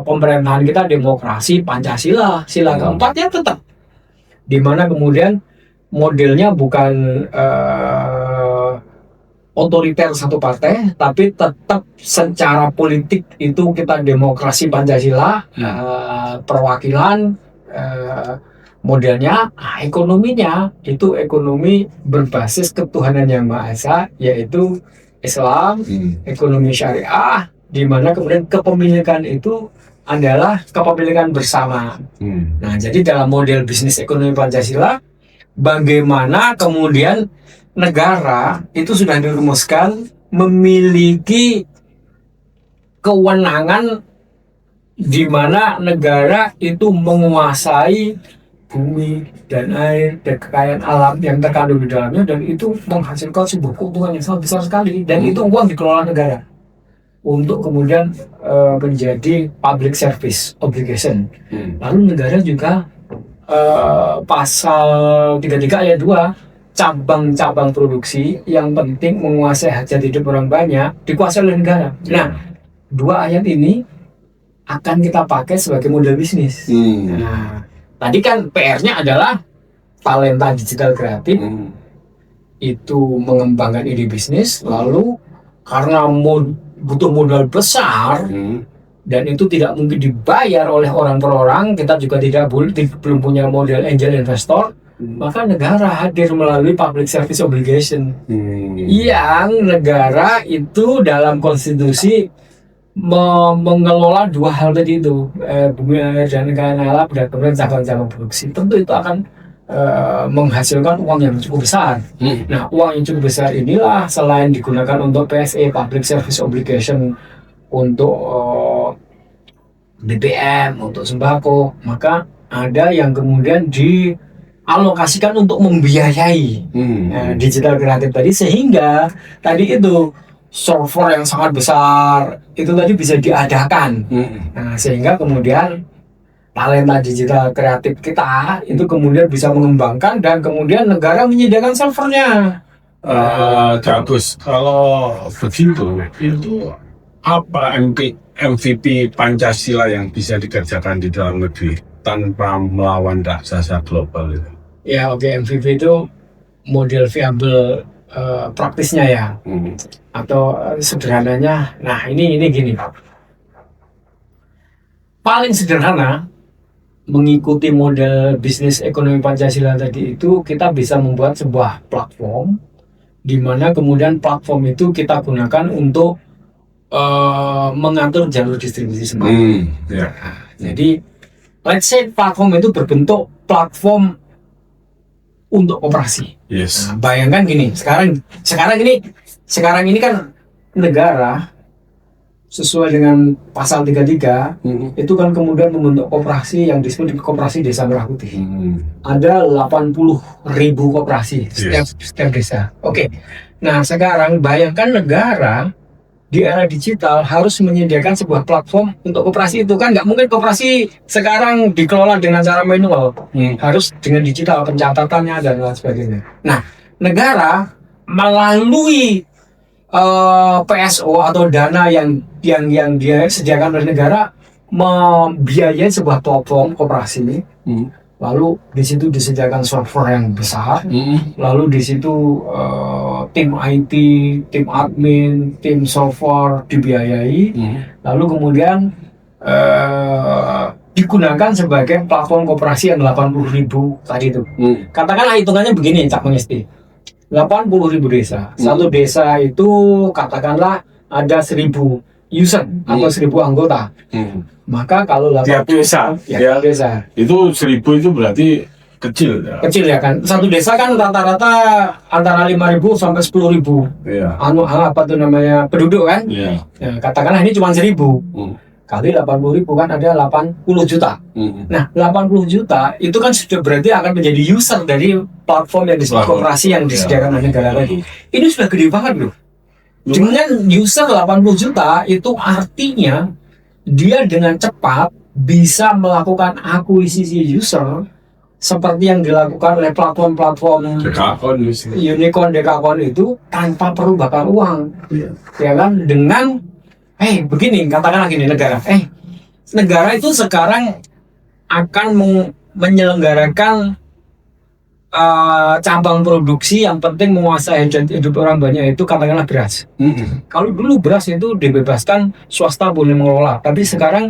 pemerintahan kita demokrasi, Pancasila, sila keempatnya tetap. Di mana kemudian modelnya bukan otoriter satu partai, tapi tetap secara politik itu kita demokrasi Pancasila, perwakilan, modelnya, ekonominya itu ekonomi berbasis ketuhanan yang Maha Esa, yaitu Islam, ekonomi syariah, di mana kemudian kepemilikan itu adalah kepemilikan bersama. Nah, jadi dalam model bisnis ekonomi Pancasila, bagaimana kemudian negara itu sudah dirumuskan memiliki kewenangan di mana negara itu menguasai bumi dan air dan kekayaan alam yang terkandung di dalamnya, dan itu menghasilkan sebuah keuntungan yang sangat besar sekali, dan itu uang dikelola negara untuk kemudian menjadi public service obligation. Lalu negara juga pasal 33 ayat 2, cabang-cabang produksi yang penting menguasai hajat hidup orang banyak dikuasai oleh negara. Nah, dua ayat ini akan kita pakai sebagai model bisnis. Nah, tadi kan PR-nya adalah talenta digital kreatif itu mengembangkan ide bisnis, lalu karena butuh modal besar dan itu tidak mungkin dibayar oleh orang per orang, kita juga belum punya model angel investor, maka negara hadir melalui public service obligation yang negara itu dalam konstitusi mengelola dua hal tadi itu, bumi air dan kekayaan alam dan kemudian cabang-cabang produksi. Tentu itu akan menghasilkan uang yang cukup besar. Nah, uang yang cukup besar inilah selain digunakan untuk PSE public service obligation, untuk BBM, untuk sembako, maka ada yang kemudian dialokasikan untuk membiayai digital kreatif tadi, sehingga tadi itu server yang sangat besar itu tadi bisa diadakan. Nah, sehingga kemudian talenta digital kreatif kita itu kemudian bisa mengembangkan dan kemudian negara menyediakan servernya. Bagus. Kalau begitu, itu apa MVP Pancasila yang bisa dikerjakan di dalam negeri tanpa melawan raksasa global itu? Ya, oke, MVP itu model viable praktisnya ya. Atau sederhananya, nah ini gini. Paling sederhana mengikuti model bisnis ekonomi Pancasila tadi itu, kita bisa membuat sebuah platform di mana kemudian platform itu kita gunakan untuk mengatur jalur distribusi sembako. Jadi let's say platform itu berbentuk platform untuk operasi. Nah, bayangkan gini, sekarang ini kan negara sesuai dengan pasal 33 itu kan kemudian membentuk koperasi yang disebut koperasi desa merah putih. Ada 80.000 koperasi setiap desa. Oke. Nah, sekarang bayangkan negara di era digital harus menyediakan sebuah platform untuk koperasi itu. Kan nggak mungkin koperasi sekarang dikelola dengan cara manual, harus dengan digital, pencatatannya dan lain sebagainya. Nah, negara melalui PSO atau dana yang dia sediakan oleh negara membiayai sebuah platform koperasi. Lalu di situ disediakan server yang besar, lalu di situ tim IT, tim admin, tim server dibiayai, lalu kemudian digunakan sebagai platform koperasi yang 80.000 tadi itu. Katakanlah hitungannya begini, Cak Mengesti, 80.000 desa. Satu desa itu katakanlah ada 1.000 user atau 1.000 anggota. Maka kalau tiap desa, desa itu 1.000 itu berarti kecil ya? Kecil ya kan. Satu desa kan rata-rata antara 5.000 sampai 10.000 apa tuh namanya penduduk kan. Ya, katakanlah ini cuma 1.000 kali 80.000 kan ada 80 juta. Nah, 80 juta itu kan sudah berarti akan menjadi user dari platform yang disebut koperasi yang disediakan oleh negara tadi. Ini sudah gede banget loh. Dengan user 80 juta itu artinya dia dengan cepat bisa melakukan akuisisi user seperti yang dilakukan oleh platform-platform unicorn, dekakorn itu tanpa perlu bakar uang. Ya kan, dengan begini, katakanlah gini, negara itu sekarang akan menyelenggarakan cabang produksi yang penting menguasai hidup orang banyak itu, katakanlah beras. Kalau dulu beras itu dibebaskan, swasta boleh mengelola, tapi sekarang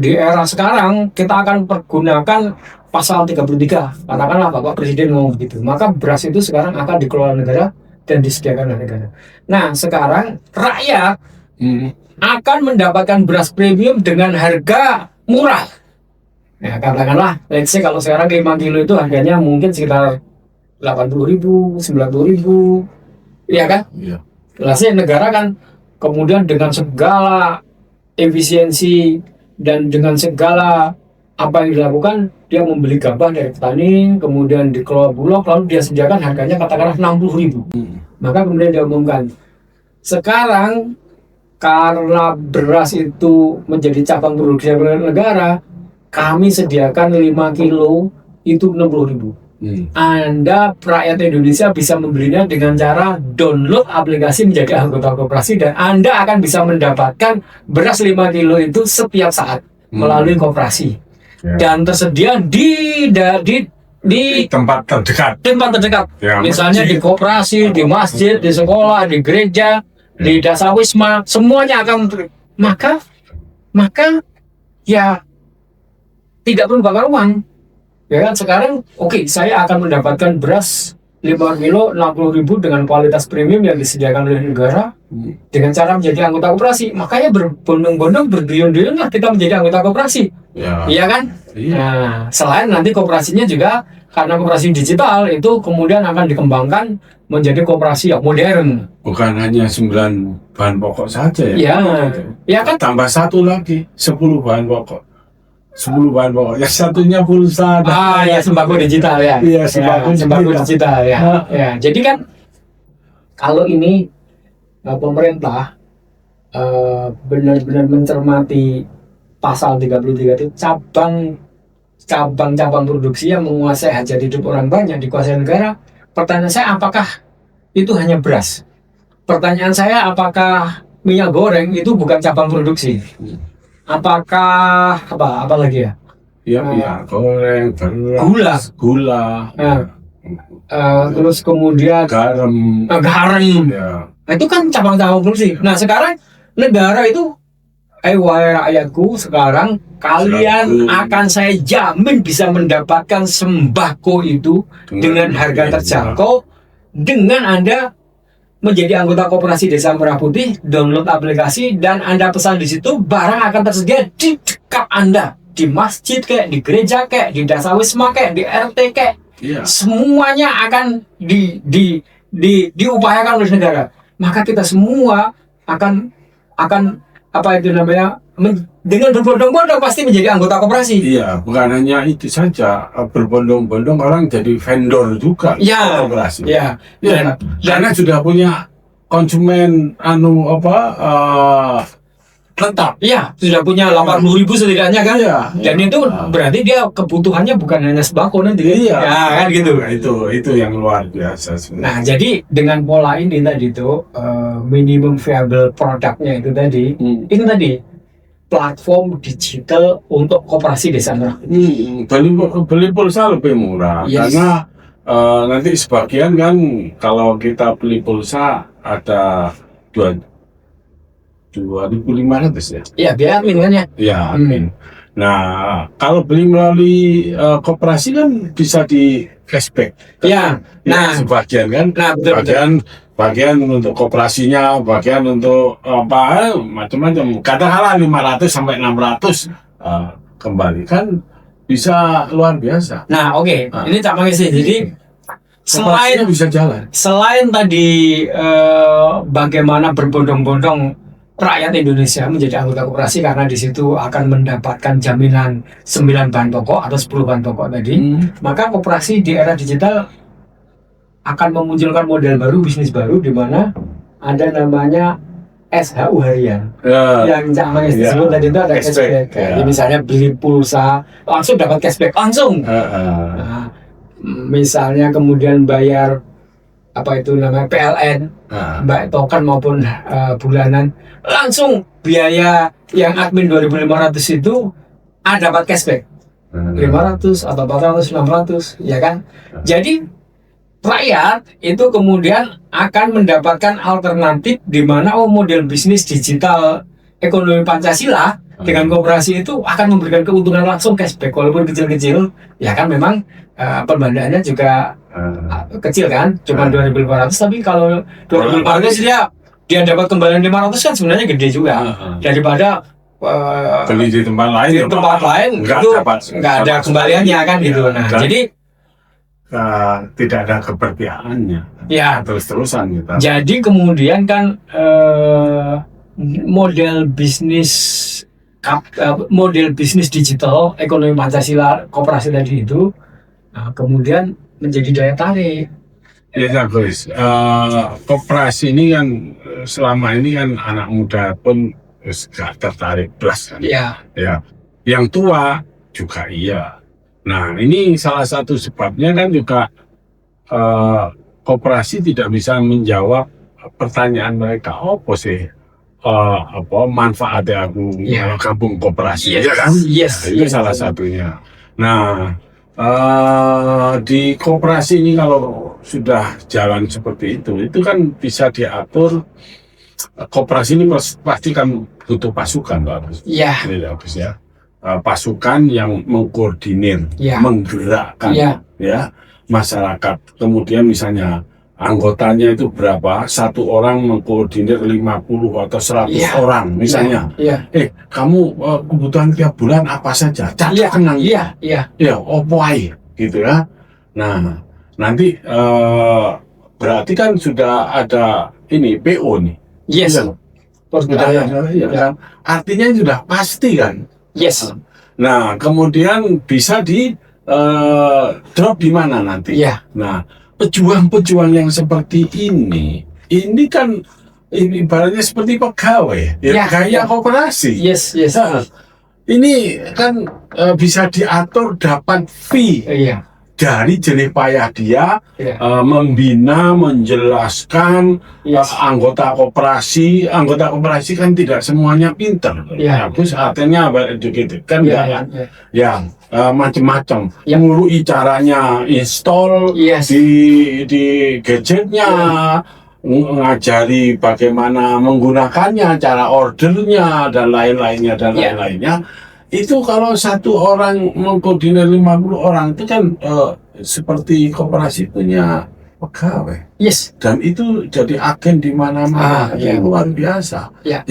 di era sekarang kita akan pergunakan pasal 33, katakanlah Bapak Presiden ngomong begitu, maka beras itu sekarang akan dikelola negara dan disediakan oleh negara. Nah, sekarang rakyat akan mendapatkan beras premium dengan harga murah. Ya, katakanlah, let's say kalau sekarang 5 kilo itu harganya mungkin sekitar 80.000, 90.000, ya kan? Iya. Jelasnya negara kan kemudian dengan segala efisiensi dan dengan segala apa yang dilakukan, dia membeli gabah dari petani, kemudian dikelola bulog, lalu dia sediakan harganya katakanlah 60.000. Maka kemudian dia umumkan, sekarang karena beras itu menjadi cabang produksi negara, kami sediakan 5 kilo itu 60.000. Anda rakyat Indonesia bisa membelinya dengan cara download aplikasi menjadi anggota koperasi dan Anda akan bisa mendapatkan beras 5 kilo itu setiap saat melalui koperasi dan tersedia di tempat terdekat. Ya, misalnya di koperasi, di masjid, di sekolah, di gereja, di dasawisma, semuanya akan maka ya tidak perlu bakar uang. Ya kan sekarang saya akan mendapatkan beras 5 kilo 60.000 dengan kualitas premium yang disediakan oleh negara dengan cara menjadi anggota koperasi. Makanya berbondong-bondong berduyun-duyun lah kita menjadi anggota koperasi. Iya kan? Iya. Nah, selain nanti koperasinya juga karena koperasi digital itu kemudian akan dikembangkan menjadi koperasi yang modern. Bukan hanya 9 bahan pokok saja ya. Ya kan? Tambah satu lagi 10 bahan pokok. 10 bahan pokok. Yang satunya pulsa. Ya sembako digital ya. Iya, sembako digital ya. Ya. Jadi kan kalau ini pemerintah benar-benar mencermati pasal 33 itu cabang-cabang produksi yang menguasai hajat hidup orang banyak dikuasai negara. Pertanyaan saya apakah itu hanya beras? Pertanyaan saya apakah minyak goreng itu bukan cabang produksi? Apakah apa lagi ya? Minyak goreng, beras, gula. Terus kemudian garam. Ya. Itu kan cabang-cabang produksi. Nah sekarang negara itu, wahai rakyatku, sekarang kalian akan saya jamin bisa mendapatkan sembako itu dengan harga terjangkau dengan Anda menjadi anggota koperasi Desa Merah Putih, download aplikasi dan Anda pesan di situ, barang akan tersedia di dekat Anda, di masjid kayak, di gereja kayak, di dasawisma kayak, di RT kayak, semuanya akan diupayakan oleh negara. Maka kita semua akan dengan berbondong-bondong pasti menjadi anggota koperasi. Iya, bukan hanya itu saja, berbondong-bondong orang jadi vendor juga koperasi. Iya. Karena sudah punya konsumen tetap. Iya, sudah punya 80.000 setidaknya kan. Iya. Dan itu berarti dia kebutuhannya bukan hanya sembako nanti. Iya. Ya kan gitu. Itu yang luar biasa sebenarnya. Nah, jadi dengan pola ini tadi itu minimum viable produknya itu tadi, itu tadi platform digital untuk koperasi desa Merah. Beli pulsa lebih murah karena nanti sebagian kan kalau kita beli pulsa ada 2.500 ya. Iya, biaya admin kan ya. Iya, admin. Nah, kalau beli melalui koperasi kan bisa di cashback. Iya. Nah, sebagian kan. Nah, betul. Bagian untuk koperasinya, bagian untuk macam-macam. Katakanlah 500 sampai 600 kembali kan bisa luar biasa. Nah, ini Cak Mangesi. Jadi selain bisa jalan. Selain tadi bagaimana berbondong-bondong rakyat Indonesia menjadi anggota koperasi karena di situ akan mendapatkan jaminan 9 bahan pokok atau 10 bahan pokok tadi, maka koperasi di era digital akan memunculkan model baru, bisnis baru di mana ada namanya SHU harian. Yang Cak Mangesi sebut tadi itu ada cashback. Jadi misalnya beli pulsa langsung dapat cashback langsung. Nah, misalnya kemudian bayar PLN, baik token maupun bulanan, langsung biaya yang admin 2.500 itu dapat cashback 500 atau 400, 600, ya kan? Jadi rakyat itu kemudian akan mendapatkan alternatif di mana model bisnis digital ekonomi Pancasila dengan koperasi itu akan memberikan keuntungan langsung cashback walaupun kecil-kecil, ya kan memang perbandaannya juga kecil kan, cuma 2.500, tapi kalau 2.500 dia dapat kembalian 500 kan sebenarnya gede juga daripada beli di tempat lain. Nggak ada kembaliannya kan gitu. Nah, jadi tidak ada keberpihakannya. Ya, terus-terusan gitu. Jadi kemudian kan model bisnis digital ekonomi Pancasila koperasi tadi itu kemudian menjadi daya tarik. Ya Gus, koperasi ini kan selama ini kan anak muda pun gak tertarik plus kan. Iya. Ya, yang tua juga iya. Nah, ini salah satu sebabnya kan juga koperasi tidak bisa menjawab pertanyaan mereka. Apa sih apa manfaatnya aku Iya. gabung koperasi, Yes, ya kan? yes, Nah, itu yes. salah satunya. Nah, di koperasi ini kalau sudah jalan seperti itu kan bisa diatur. Koperasi ini pasti kan butuh pasukan, Pak Agus. Iya. Ini, Agus, ya. Pasukan yang mengkoordinir, Iya. menggerakkan, Iya. ya, masyarakat. Kemudian misalnya anggotanya itu berapa? Satu orang mengkoordinir 50 atau 100 Iya. orang, misalnya. Iya. Kamu kebutuhan tiap bulan apa saja? Catat Iya. tenang. Iya. Iya. Ya, opo ae, gitu ya. Nah, nanti berarti kan sudah ada ini PO nih. Yes. Iya. Iya, kan? Artinya sudah pasti kan. Yes. Nah, kemudian bisa di drop di mana nanti? Iya. Nah, pejuang-pejuang yang seperti ini kan ini ibaratnya seperti pegawai, Ya, kayak ya. koperasi. Yes. Yes. Nah, ini kan bisa diatur dapat fee Iya. dari jerih payah dia Iya. membina, menjelaskan Yes. anggota koperasi kan tidak semuanya pinter. Iya. Bagus artinya educated kan Iya. enggak kan? Iya. Yang macam-macam, Ya. ngurui caranya install Yes. di gadgetnya, ngajari bagaimana menggunakannya, cara ordernya dan lain-lainnya Ya. Itu kalau satu orang mengkoordinir 50 orang itu kan seperti koperasi punya pegawai. Yes. Dan itu jadi agen di mana-mana, Iya. yang luar biasa. Ya.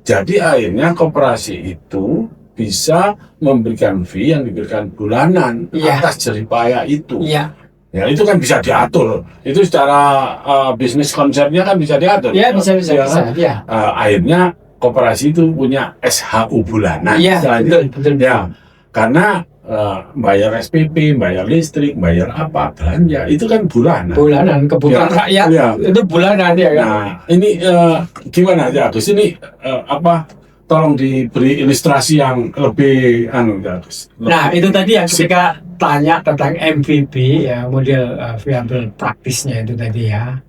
Jadi akhirnya koperasi itu bisa memberikan fee yang diberikan bulanan Iya. atas jerih payah itu. Iya. Ya itu kan bisa diatur. Itu secara bisnis konsepnya kan bisa diatur. Iya, bisa. Ya kan? Iya. Akhirnya koperasi itu punya SHU bulanan. Iya, Selanjutnya, betul. ya, karena bayar SPP, bayar listrik, bayar apa belanja itu kan bulanan. Bulanan kebutuhan Ya, rakyat ya. itu bulanan ya kan. Nah, ini gimana ya Agus? Ini tolong diberi ilustrasi yang lebih ya Agus. Nah, itu tadi yang ketika tanya tentang MVP ya, model viable praktisnya itu tadi ya.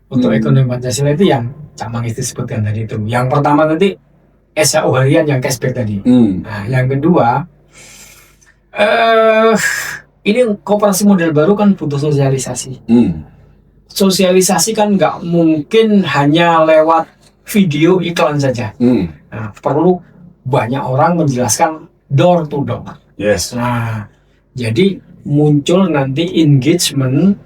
Untuk ekonomi Pancasila itu yang Cak Mang itu sebutkan tadi itu. Yang pertama tadi SHU harian yang cashback tadi. Nah, yang kedua ini koperasi model baru kan butuh sosialisasi. Sosialisasi kan nggak mungkin hanya lewat video iklan saja. Nah, perlu banyak orang menjelaskan door to door. Yes. Nah, jadi muncul nanti engagement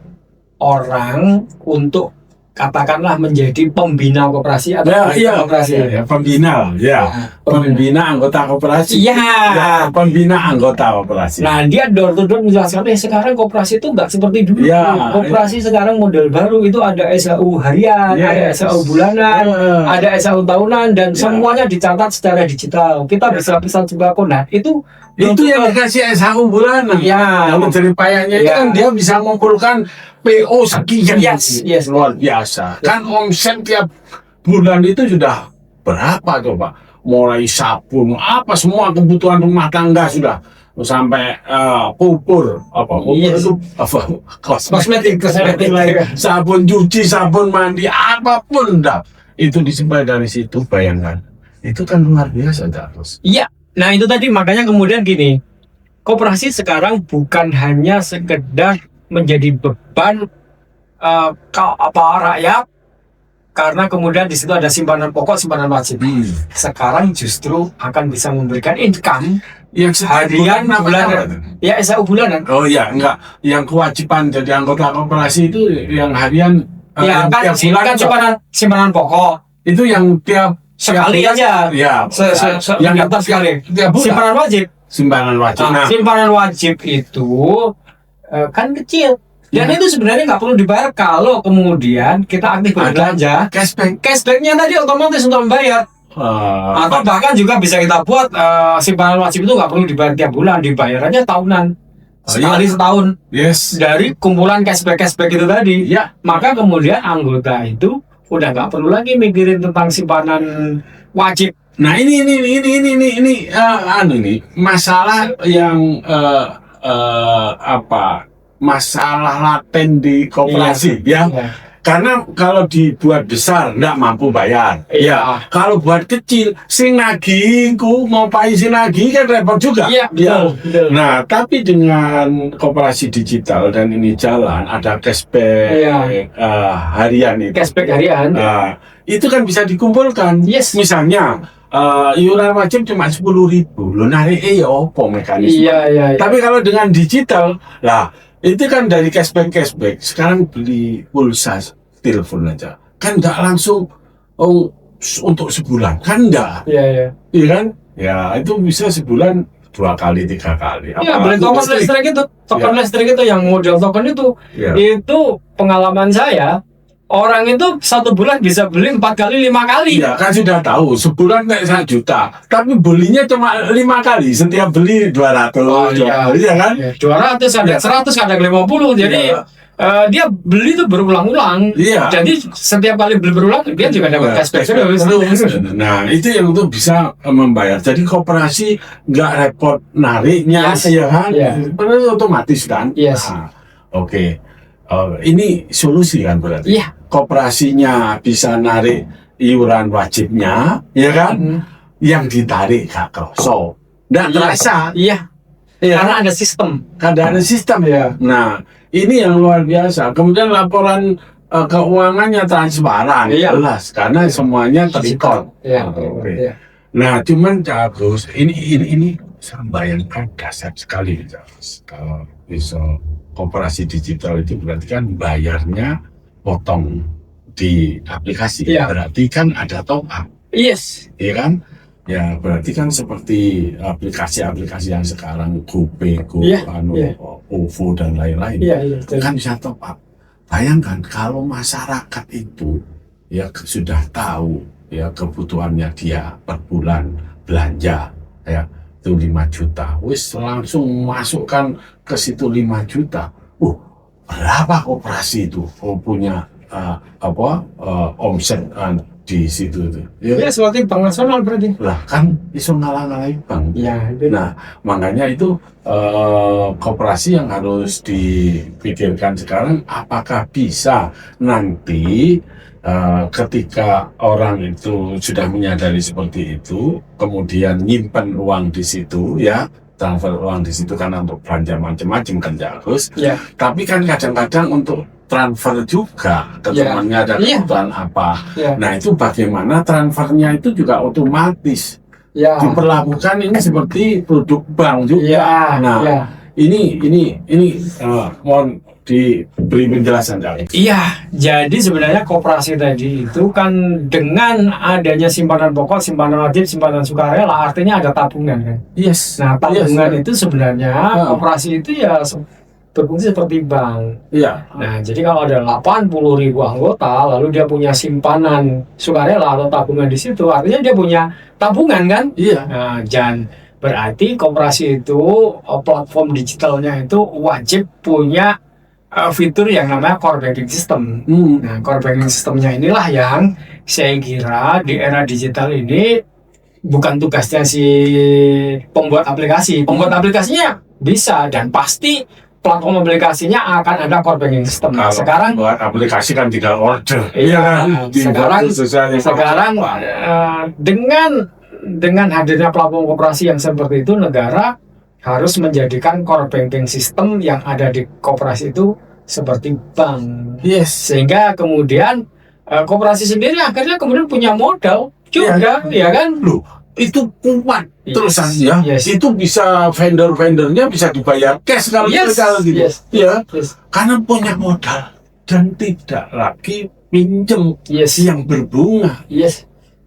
orang untuk katakanlah menjadi pembina koperasi atau koperasi. Ya, pembina, ya. Pembina anggota koperasi. Iya. Ya, pembina anggota koperasi. Nah, dia door to door menjelaskan, sekarang koperasi itu nggak seperti dulu. Ya, Koperasi sekarang model baru itu ada SHU harian, ada SHU bulanan, ada SHU tahunan, dan semuanya dicatat secara digital. Kita bisa pesan sembako. Nah, itu yang dikasih SHU bulanan. Ya. Yang jerih payahnya itu kan dia bisa mengumpulkan PO sekian. Yes. Luar biasa. Kan omset tiap bulan itu sudah berapa coba? Mulai sabun, apa semua kebutuhan rumah tangga sudah sampai pupur itu apa kosmetik sabun cuci, sabun mandi, apapun dah itu disimpan dari situ. Bayangkan itu kan luar biasa terus. Iya. Nah, itu tadi makanya kemudian gini, koperasi sekarang bukan hanya sekedar menjadi beban rakyat, karena kemudian di situ ada simpanan pokok, simpanan wajib. Sekarang justru akan bisa memberikan income yang harian, bulanan. Ya, SHU bulanan. Oh ya, enggak. Yang kewajiban jadi anggota koperasi itu yang harian. Ya, kan tiap bulan kan simpanan pokok. Itu yang tiap Sekali bulan, aja. Ya. Yang daftar sekali. Tiap bulan. Simpanan wajib. Simpanan wajib. Nah, simpanan wajib itu kan kecil. Dan itu sebenarnya nggak perlu dibayar kalau kemudian kita aktif berbelanja. Cashbacknya tadi otomatis untuk membayar. Atau bahkan juga bisa kita buat simpanan wajib itu nggak perlu dibayar tiap bulan, dibayarnya tahunan. Sekali setahun. Yes. Dari kumpulan cashback itu tadi. Ya. Maka kemudian anggota itu udah nggak perlu lagi mikirin tentang simpanan wajib Nah ini anu nih masalah yang apa masalah laten di koperasi ya. Iya. Karena kalau dibuat besar nggak mampu bayar. Iya. Kalau buat kecil sing nagih ku mau pakai sing nagih kan repot juga. Iya, betul. Nah, tapi dengan koperasi digital dan ini jalan ada cashback Iya. harian itu. Cashback harian. Itu kan bisa dikumpulkan. Yes. Misalnya iuran wajib cuma 10.000. Lo narik ya apa mekanisme? Iya. Tapi kalau dengan digital lah itu kan dari cashback. Sekarang beli pulsa telepon aja kan nggak langsung untuk sebulan kan enggak. Iya. Iya kan? Ya itu bisa sebulan 2 kali 3 kali. Iya, beli token listrik itu, listrik itu yang model token itu, Ya. itu pengalaman saya. Orang itu 1 bulan bisa beli 4 kali 5 kali. Iya kan sudah tahu sebulan kayak 1 juta tapi belinya cuma 5 kali setiap beli 200. Iya kan? 200 ada 100 ada 50. Jadi dia beli itu berulang-ulang. Iya. Jadi setiap kali beli berulang dia juga dapat cashback terus. Nah itu yang untuk bisa membayar. Jadi koperasi nggak repot nariknya, ya kan? Benar otomatis kan? Yes. Nah, oke. Ini solusi kan berarti? Iya. Koperasinya bisa narik iuran wajibnya, ya kan? Yang ditarik gak kerasa, nggak terasa. Iya. Karena ada sistem. Ada sistem ya. Nah, ini yang luar biasa. Kemudian laporan keuangannya transparan, jelas karena semuanya terikot. Iya. Nah, cuman Agus, ini saya bayangkan dasar sekali, Agus. Kalau bisa koperasi digital itu berarti kan bayarnya potong di aplikasi, berarti kan ada top up. Yes. Iya kan? Ya berarti kan seperti aplikasi-aplikasi yang sekarang GoPay, OVO dan lain-lain, kan bisa top up. Bayangkan kalau masyarakat itu ya sudah tahu ya kebutuhannya dia per bulan belanja ya itu 5 juta, wis langsung masukkan ke situ 5 juta. Berapa koperasi itu punya omset di situ itu? Ya seperti bank nasional berarti. Lah kan iso ngalah-ngalahin bank. Nah makanya itu koperasi yang harus dipikirkan sekarang, apakah bisa nanti ketika orang itu sudah menyadari seperti itu, kemudian nyimpan uang di situ ya, transfer uang di situ karena untuk belanja macam-macam kan Agus. Tapi kan kadang-kadang untuk transfer juga ke temannya ada kebutuhan apa. Nah itu bagaimana transfernya itu juga otomatis diperlakukan ini seperti produk bank juga. Ini mohon diberi penjelasan. Iya, jadi sebenarnya koperasi tadi itu kan dengan adanya simpanan pokok, simpanan wajib, simpanan sukarela, artinya ada tabungan kan. Yes. Nah tabungan itu sebenarnya koperasi itu ya berfungsi seperti bank. Nah jadi kalau ada 80.000 anggota, lalu dia punya simpanan sukarela atau tabungan di situ, artinya dia punya tabungan kan. Nah, dan berarti koperasi itu platform digitalnya itu wajib punya fitur yang namanya core banking system. Nah, core banking systemnya inilah yang saya kira di era digital ini bukan tugasnya si pembuat aplikasi. Pembuat aplikasinya bisa dan pasti platform aplikasinya akan ada core banking system. Kalau sekarang buat aplikasi kan tinggal order. Sekarang dengan hadirnya platform koperasi yang seperti itu, negara harus menjadikan core banking system yang ada di koperasi itu seperti bank. Sehingga kemudian koperasi sendiri akhirnya kemudian punya modal juga, ya kan? Loh, itu kuat terusan ya. Itu bisa vendor-vendornya bisa dibayar cash kalau gitu. Karena punya modal dan tidak lagi pinjem yang berbunga.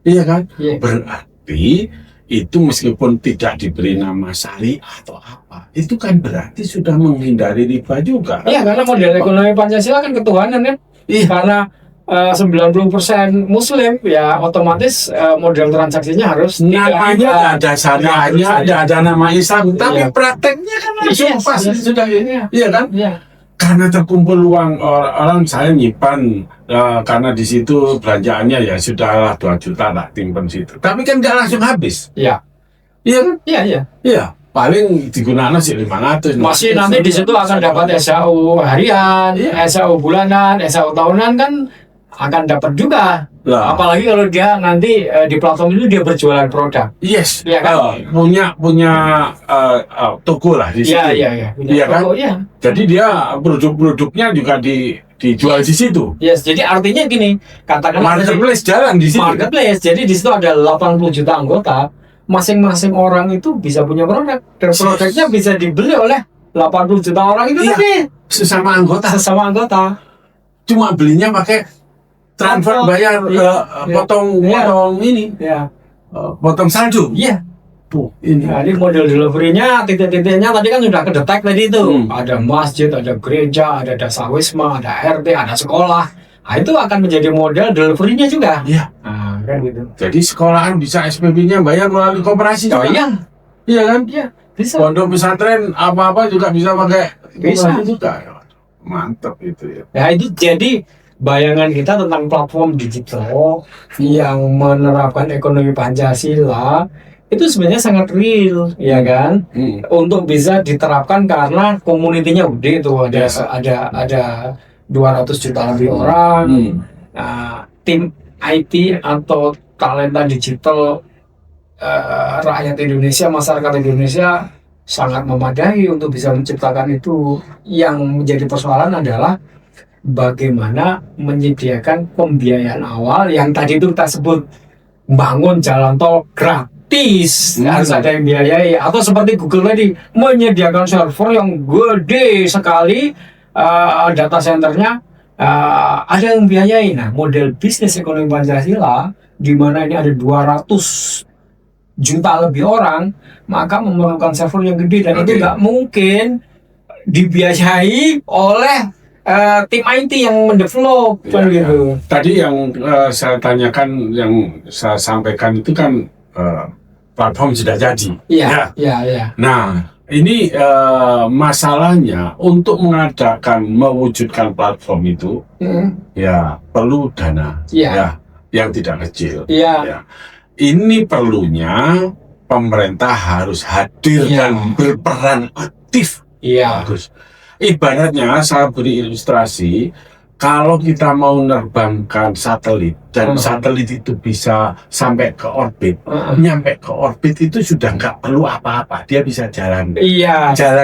Iya kan? Berarti itu meskipun tidak diberi nama syariah atau apa, itu kan berarti sudah menghindari riba juga. Iya, karena model ekonomi Pancasila kan ketuhanan kan. Karena 90% Muslim ya otomatis model transaksinya harus namanya ada syariahnya, ada nama Islam, tapi prakteknya kan langsung pas sudah ini. Iya kan? karena terkumpul uang orang saya nyimpan karena di situ belanjaannya ya sudahlah 2 juta tak timpen situ. Tapi kan nggak langsung habis. Iya. Iya kan? Iya. Iya. Paling digunakan sih 500. Masih nanti di situ akan dapat SAU harian, SAU bulanan, SAU tahunan kan akan dapat juga. Lah. Apalagi kalau dia nanti di platform itu dia berjualan produk. Yes. Iya kan? Punya toko lah di situ. Iya. Iya kan? Iya. Jadi dia produk-produknya juga dijual di situ. Yes, jadi artinya gini, katakanlah Marketplace jalan di situ. marketplace. Jadi di situ ada 80 juta anggota, masing-masing orang itu bisa punya produk. Dan produknya bisa dibeli oleh 80 juta orang itu Iya. tadi. Sesama anggota. Sesama anggota. Cuma belinya pakai transfer Potong. bayar Iya. potong ini Ya. potong saldo. Iya. Tuh ini. Nah, ini model delivery-nya, titik-titiknya tadi kan sudah kedetek tadi itu. Ada masjid, ada gereja, ada dasar wisma, ada RT, ada sekolah. Nah, itu akan menjadi model delivery-nya juga. Iya. Nah, kan gitu. Jadi sekolahan bisa SPB-nya bayar melalui koperasi. Oh juga. iya, Iya kan? iya, bisa. Pondok pesantren apa-apa juga bisa pakai Bisa. koperasi juga. Mantap itu ya. Nah, itu jadi bayangan kita tentang platform digital yang menerapkan ekonomi Pancasila itu sebenarnya sangat real, ya kan? Untuk bisa diterapkan karena komunitinya gede tuh, ada 200 juta lebih orang. Nah, tim IT atau talenta digital rakyat Indonesia, masyarakat Indonesia sangat memadai untuk bisa menciptakan itu. Yang menjadi persoalan adalah bagaimana menyediakan pembiayaan awal yang tadi itu kita sebut bangun jalan tol gratis, harus ada yang biayai, atau seperti Google tadi menyediakan server yang gede sekali, data centernya ada yang biayai. Nah, model bisnis ekonomi Pancasila di mana ini ada 200 juta lebih orang, maka memerlukan server yang gede dan itu nggak mungkin dibiayai oleh tim IT yang mendevelop kan gitu. Tadi yang saya tanyakan, yang saya sampaikan itu kan platform sudah jadi. Iya. Nah, ini masalahnya untuk mewujudkan platform itu, ya perlu dana, ya, yang tidak kecil. Ya. Ini perlunya pemerintah harus hadir dan berperan aktif. Bagus. Ibaratnya saya beri ilustrasi, kalau kita mau menerbangkan satelit dan satelit itu bisa sampai ke orbit, nyampe ke orbit itu sudah nggak perlu apa-apa, dia bisa jalan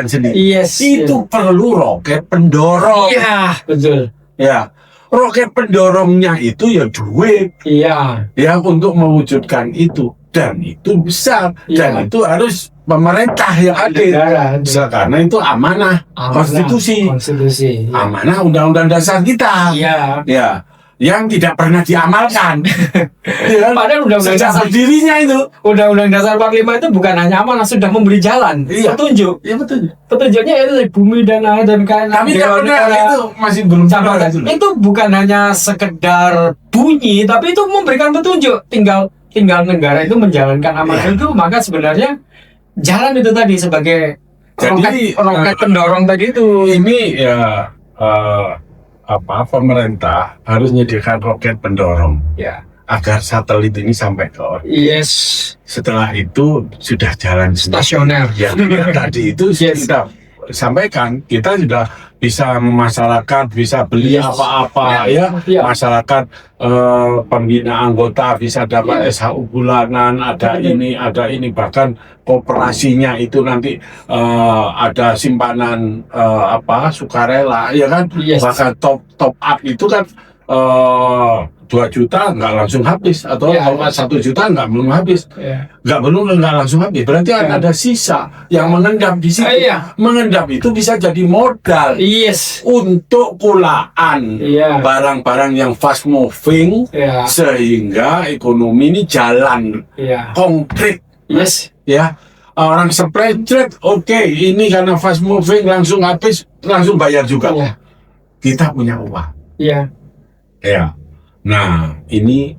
sendiri. Itu perlu roket pendorong. Iya, betul. Ya, roket pendorongnya itu ya duit. Iya. Ya, untuk mewujudkan itu, dan itu besar, dan itu harus pemerintah yang hadir. Karena itu amanah konstitusi. Amanah undang-undang dasar kita. Iya. Ya, yang tidak pernah diamalkan. Ya, padahal undang-undang dasar dirinya itu. Undang-undang dasar 45 itu bukan hanya amanah, sudah memberi jalan, petunjuk. Iya, betul. Petunjuknya itu bumi dan air dan kain. Tapi itu masih belum sampai. Itu bukan hanya sekedar bunyi, tapi itu memberikan petunjuk. Tinggal negara itu menjalankan amanah itu, maka sebenarnya jalan itu tadi sebagai roket pendorong tadi itu. Ini ya pemerintah harus menyediakan roket pendorong agar satelit ini sampai ke orbit. Yes. Setelah itu sudah jalan stasioner. Ya, tadi itu kita sampaikan, kita sudah bisa masyarakat bisa beli apa-apa masyarakat pembina anggota bisa dapat SHU bulanan, ada ini bahkan koperasinya itu nanti ada simpanan sukarela ya kan, bahkan top up itu kan 2 juta nggak langsung habis, atau 1 juta belum habis, nggak langsung habis, berarti ada sisa yang mengendap di situ. Mengendap itu bisa jadi modal untuk kulaan barang-barang yang fast moving, sehingga ekonomi ini jalan konkret. Ya, orang spread oke, ini karena fast moving langsung habis, langsung bayar juga. Kita punya uang. Nah, ini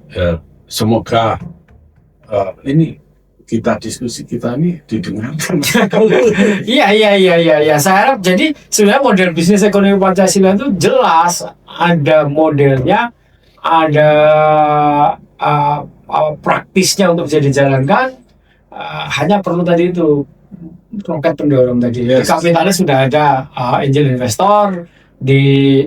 semoga ini kita diskusi kita ini didengarkan. Iya. Saya harap jadi sebenarnya model bisnis ekonomi Pancasila itu jelas ada modelnya, ada praktisnya untuk bisa dijalankan. Hanya perlu tadi itu roket pendorong tadi. Di kapitalis sudah ada angel investor, di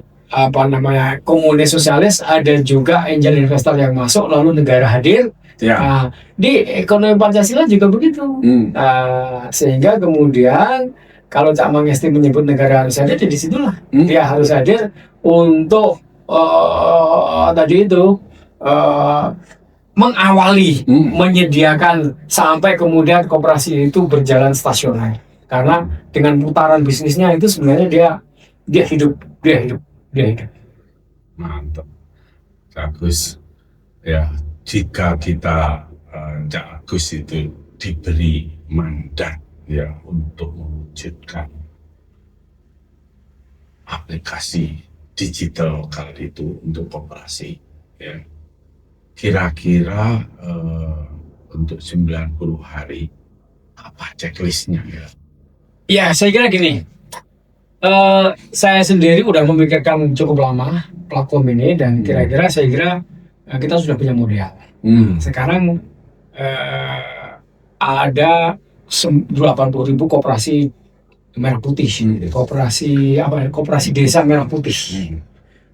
komunis sosialis ada juga angel investor yang masuk, lalu negara hadir. Ya. Di ekonomi Pancasila juga begitu. Sehingga kemudian kalau Cak Mangesti menyebut negara harus hadir, di situlah dia harus hadir untuk tadi itu mengawali, menyediakan sampai kemudian koperasi itu berjalan stasioner. Karena dengan putaran bisnisnya itu sebenarnya dia hidup. Mantap, bagus. Ya, jika kita Cak Agus itu diberi mandat ya untuk mewujudkan aplikasi digital kali itu untuk koperasi, ya. Kira-kira untuk 90 hari apa checklistnya ya? Ya, saya kira gini. Saya sendiri udah memikirkan cukup lama platform ini dan kira-kira saya kira kita sudah punya model. Sekarang ada 80.000 koperasi merah putih, koperasi desa merah putih.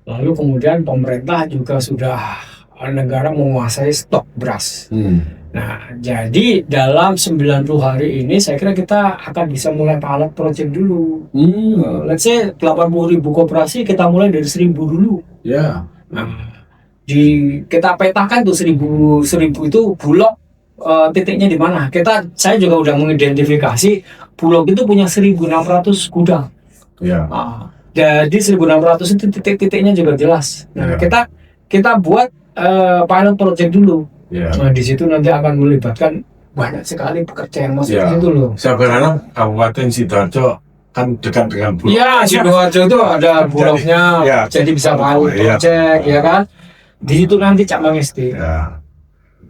Lalu kemudian pemerintah juga sudah negara menguasai stok beras. Nah, jadi dalam 90 hari ini saya kira kita akan bisa mulai pilot project dulu. Let's say 80.000 koperasi, kita mulai dari 1.000 dulu. Ya. Nah, kita petakan tuh 1.000 itu bulog titiknya di mana. Saya juga udah mengidentifikasi bulog itu punya 1.600 gudang. Ya. Jadi 1.600 itu titik-titiknya juga jelas. Nah, kita buat pilot project dulu. Nah, di situ nanti akan melibatkan banyak sekali pekerja yang masuk ke situ loh. Saya berharap Kabupaten Sidoarjo kan dekat dengan bulog. Iya, Sidoarjo itu ada bulognya, jadi bisa pilot project, ya kan. Di situ nanti Cak Mangesti.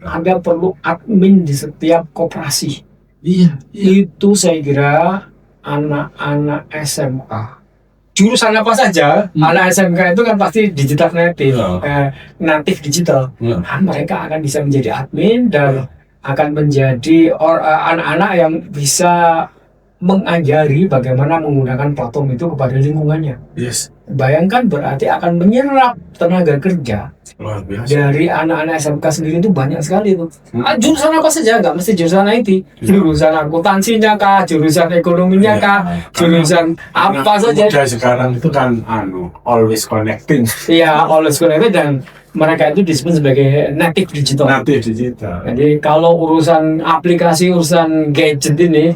Ada perlu admin di setiap koperasi. Iya. Itu saya kira anak-anak SMK. Jurusan apa saja, anak SMK itu kan pasti digital native digital. Mereka akan bisa menjadi admin dan akan menjadi anak-anak yang bisa mengajari bagaimana menggunakan platform itu kepada lingkungannya. Bayangkan berarti akan menyerap tenaga kerja dari anak-anak SMK sendiri itu banyak sekali tuh. Jurusan apa saja, nggak mesti jurusan IT, jurusan akuntansinya kah, jurusan ekonominya kah, jurusan apa saja. Muda sekarang itu kan always connecting. Iya, always connected dan mereka itu disebut sebagai native digital. Jadi kalau urusan aplikasi, urusan gadget ini,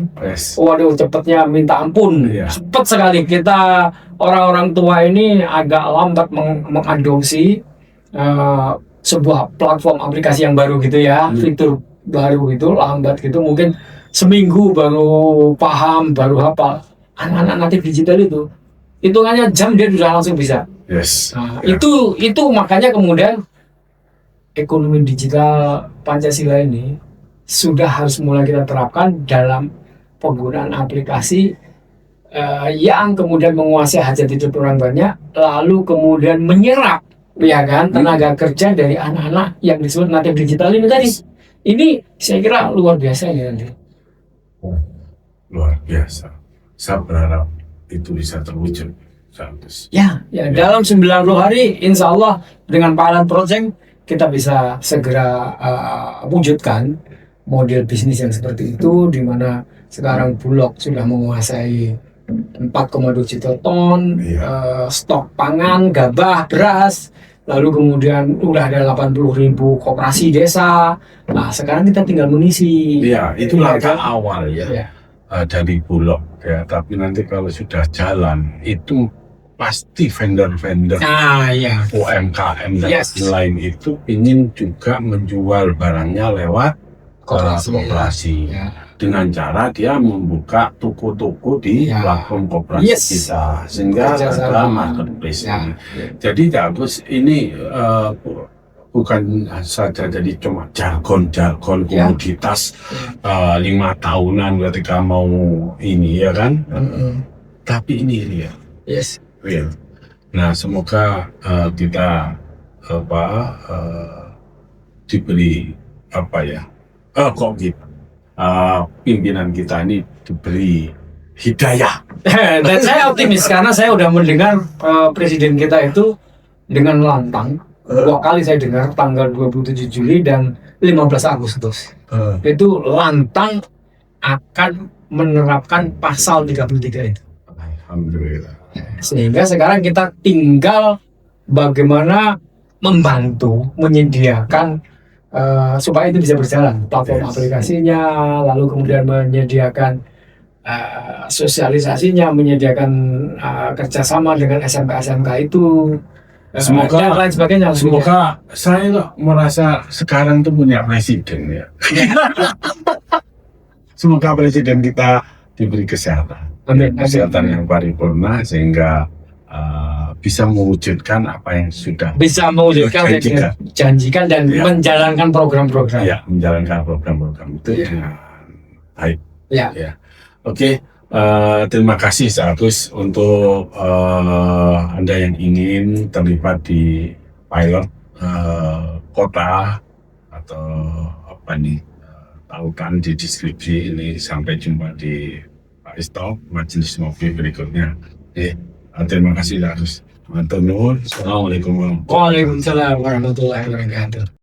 waduh cepetnya minta ampun. Cepet sekali. Kita orang-orang tua ini agak lambat mengadopsi sebuah platform aplikasi yang baru gitu ya, fitur baru gitu, lambat gitu. Mungkin seminggu baru paham, baru hafal. Anak-anak native digital itu hitungannya jam dia sudah langsung bisa. Itu makanya kemudian ekonomi digital Pancasila ini sudah harus mulai kita terapkan dalam penggunaan aplikasi yang kemudian menguasai hajat hidup orang banyak, lalu kemudian menyerap tenaga kerja dari anak-anak yang disebut native digital ini tadi. Ini saya kira luar biasa ini nanti. Luar biasa. Saya berharap itu bisa terwujud. Ya, dalam 90 hari insya Allah dengan pilot project kita bisa segera wujudkan model bisnis yang seperti itu, di mana sekarang Bulog sudah menguasai 4,2 juta ton stok pangan, gabah, beras, lalu kemudian udah ada 80.000 koperasi desa. Nah, sekarang kita tinggal mengisi. Itu langkah awal dari Bulog ya, tapi nanti kalau sudah jalan itu pasti vendor-vendor UMKM dan lain itu ingin juga menjual barangnya lewat koperasi. Dengan cara dia membuka toko-toko di platform koperasi kita, sehingga ada marketplace. Jadi bagus ini bukan saja jadi cuma jargon-jargon Ya. komoditas 5 tahunan ketika mau ini ya kan, tapi ini real. Yes. Real. Nah, semoga kita diberi pimpinan kita ini diberi hidayah. Dan saya optimis karena saya udah mendengar presiden kita itu dengan lantang. 2 kali saya dengar tanggal 27 Juli dan 15 Agustus. Itu lantang akan menerapkan pasal 33 itu. Alhamdulillah. Sehingga sekarang kita tinggal bagaimana membantu menyediakan supaya itu bisa berjalan platform Yes. aplikasinya, lalu kemudian menyediakan sosialisasinya, menyediakan kerjasama dengan SMK-SMK itu, Semoga- dan lain sebagainya. Semoga saya kok merasa sekarang tuh punya presiden ya. Semoga presiden kita diberi kesehatan. Amin. Kesehatan yang paripurna sehingga bisa mewujudkan apa yang sudah Bisa mewujudkan dan Janjikan. janjikan dan Ya. menjalankan program-program. ya menjalankan program-program itu Ya. dengan baik. Ya. Ya. Oke, terima kasih Agus untuk Anda yang ingin terlibat di pilot kota atau apa nih tautan di deskripsi ini. Sampai jumpa di Pak Isto majelis mobil berikutnya. Terima kasih Agus. Matur nuwun. Assalamualaikum warahmatullahi wabarakatuh. Waalaikumsalam warahmatullahi wabarakatuh.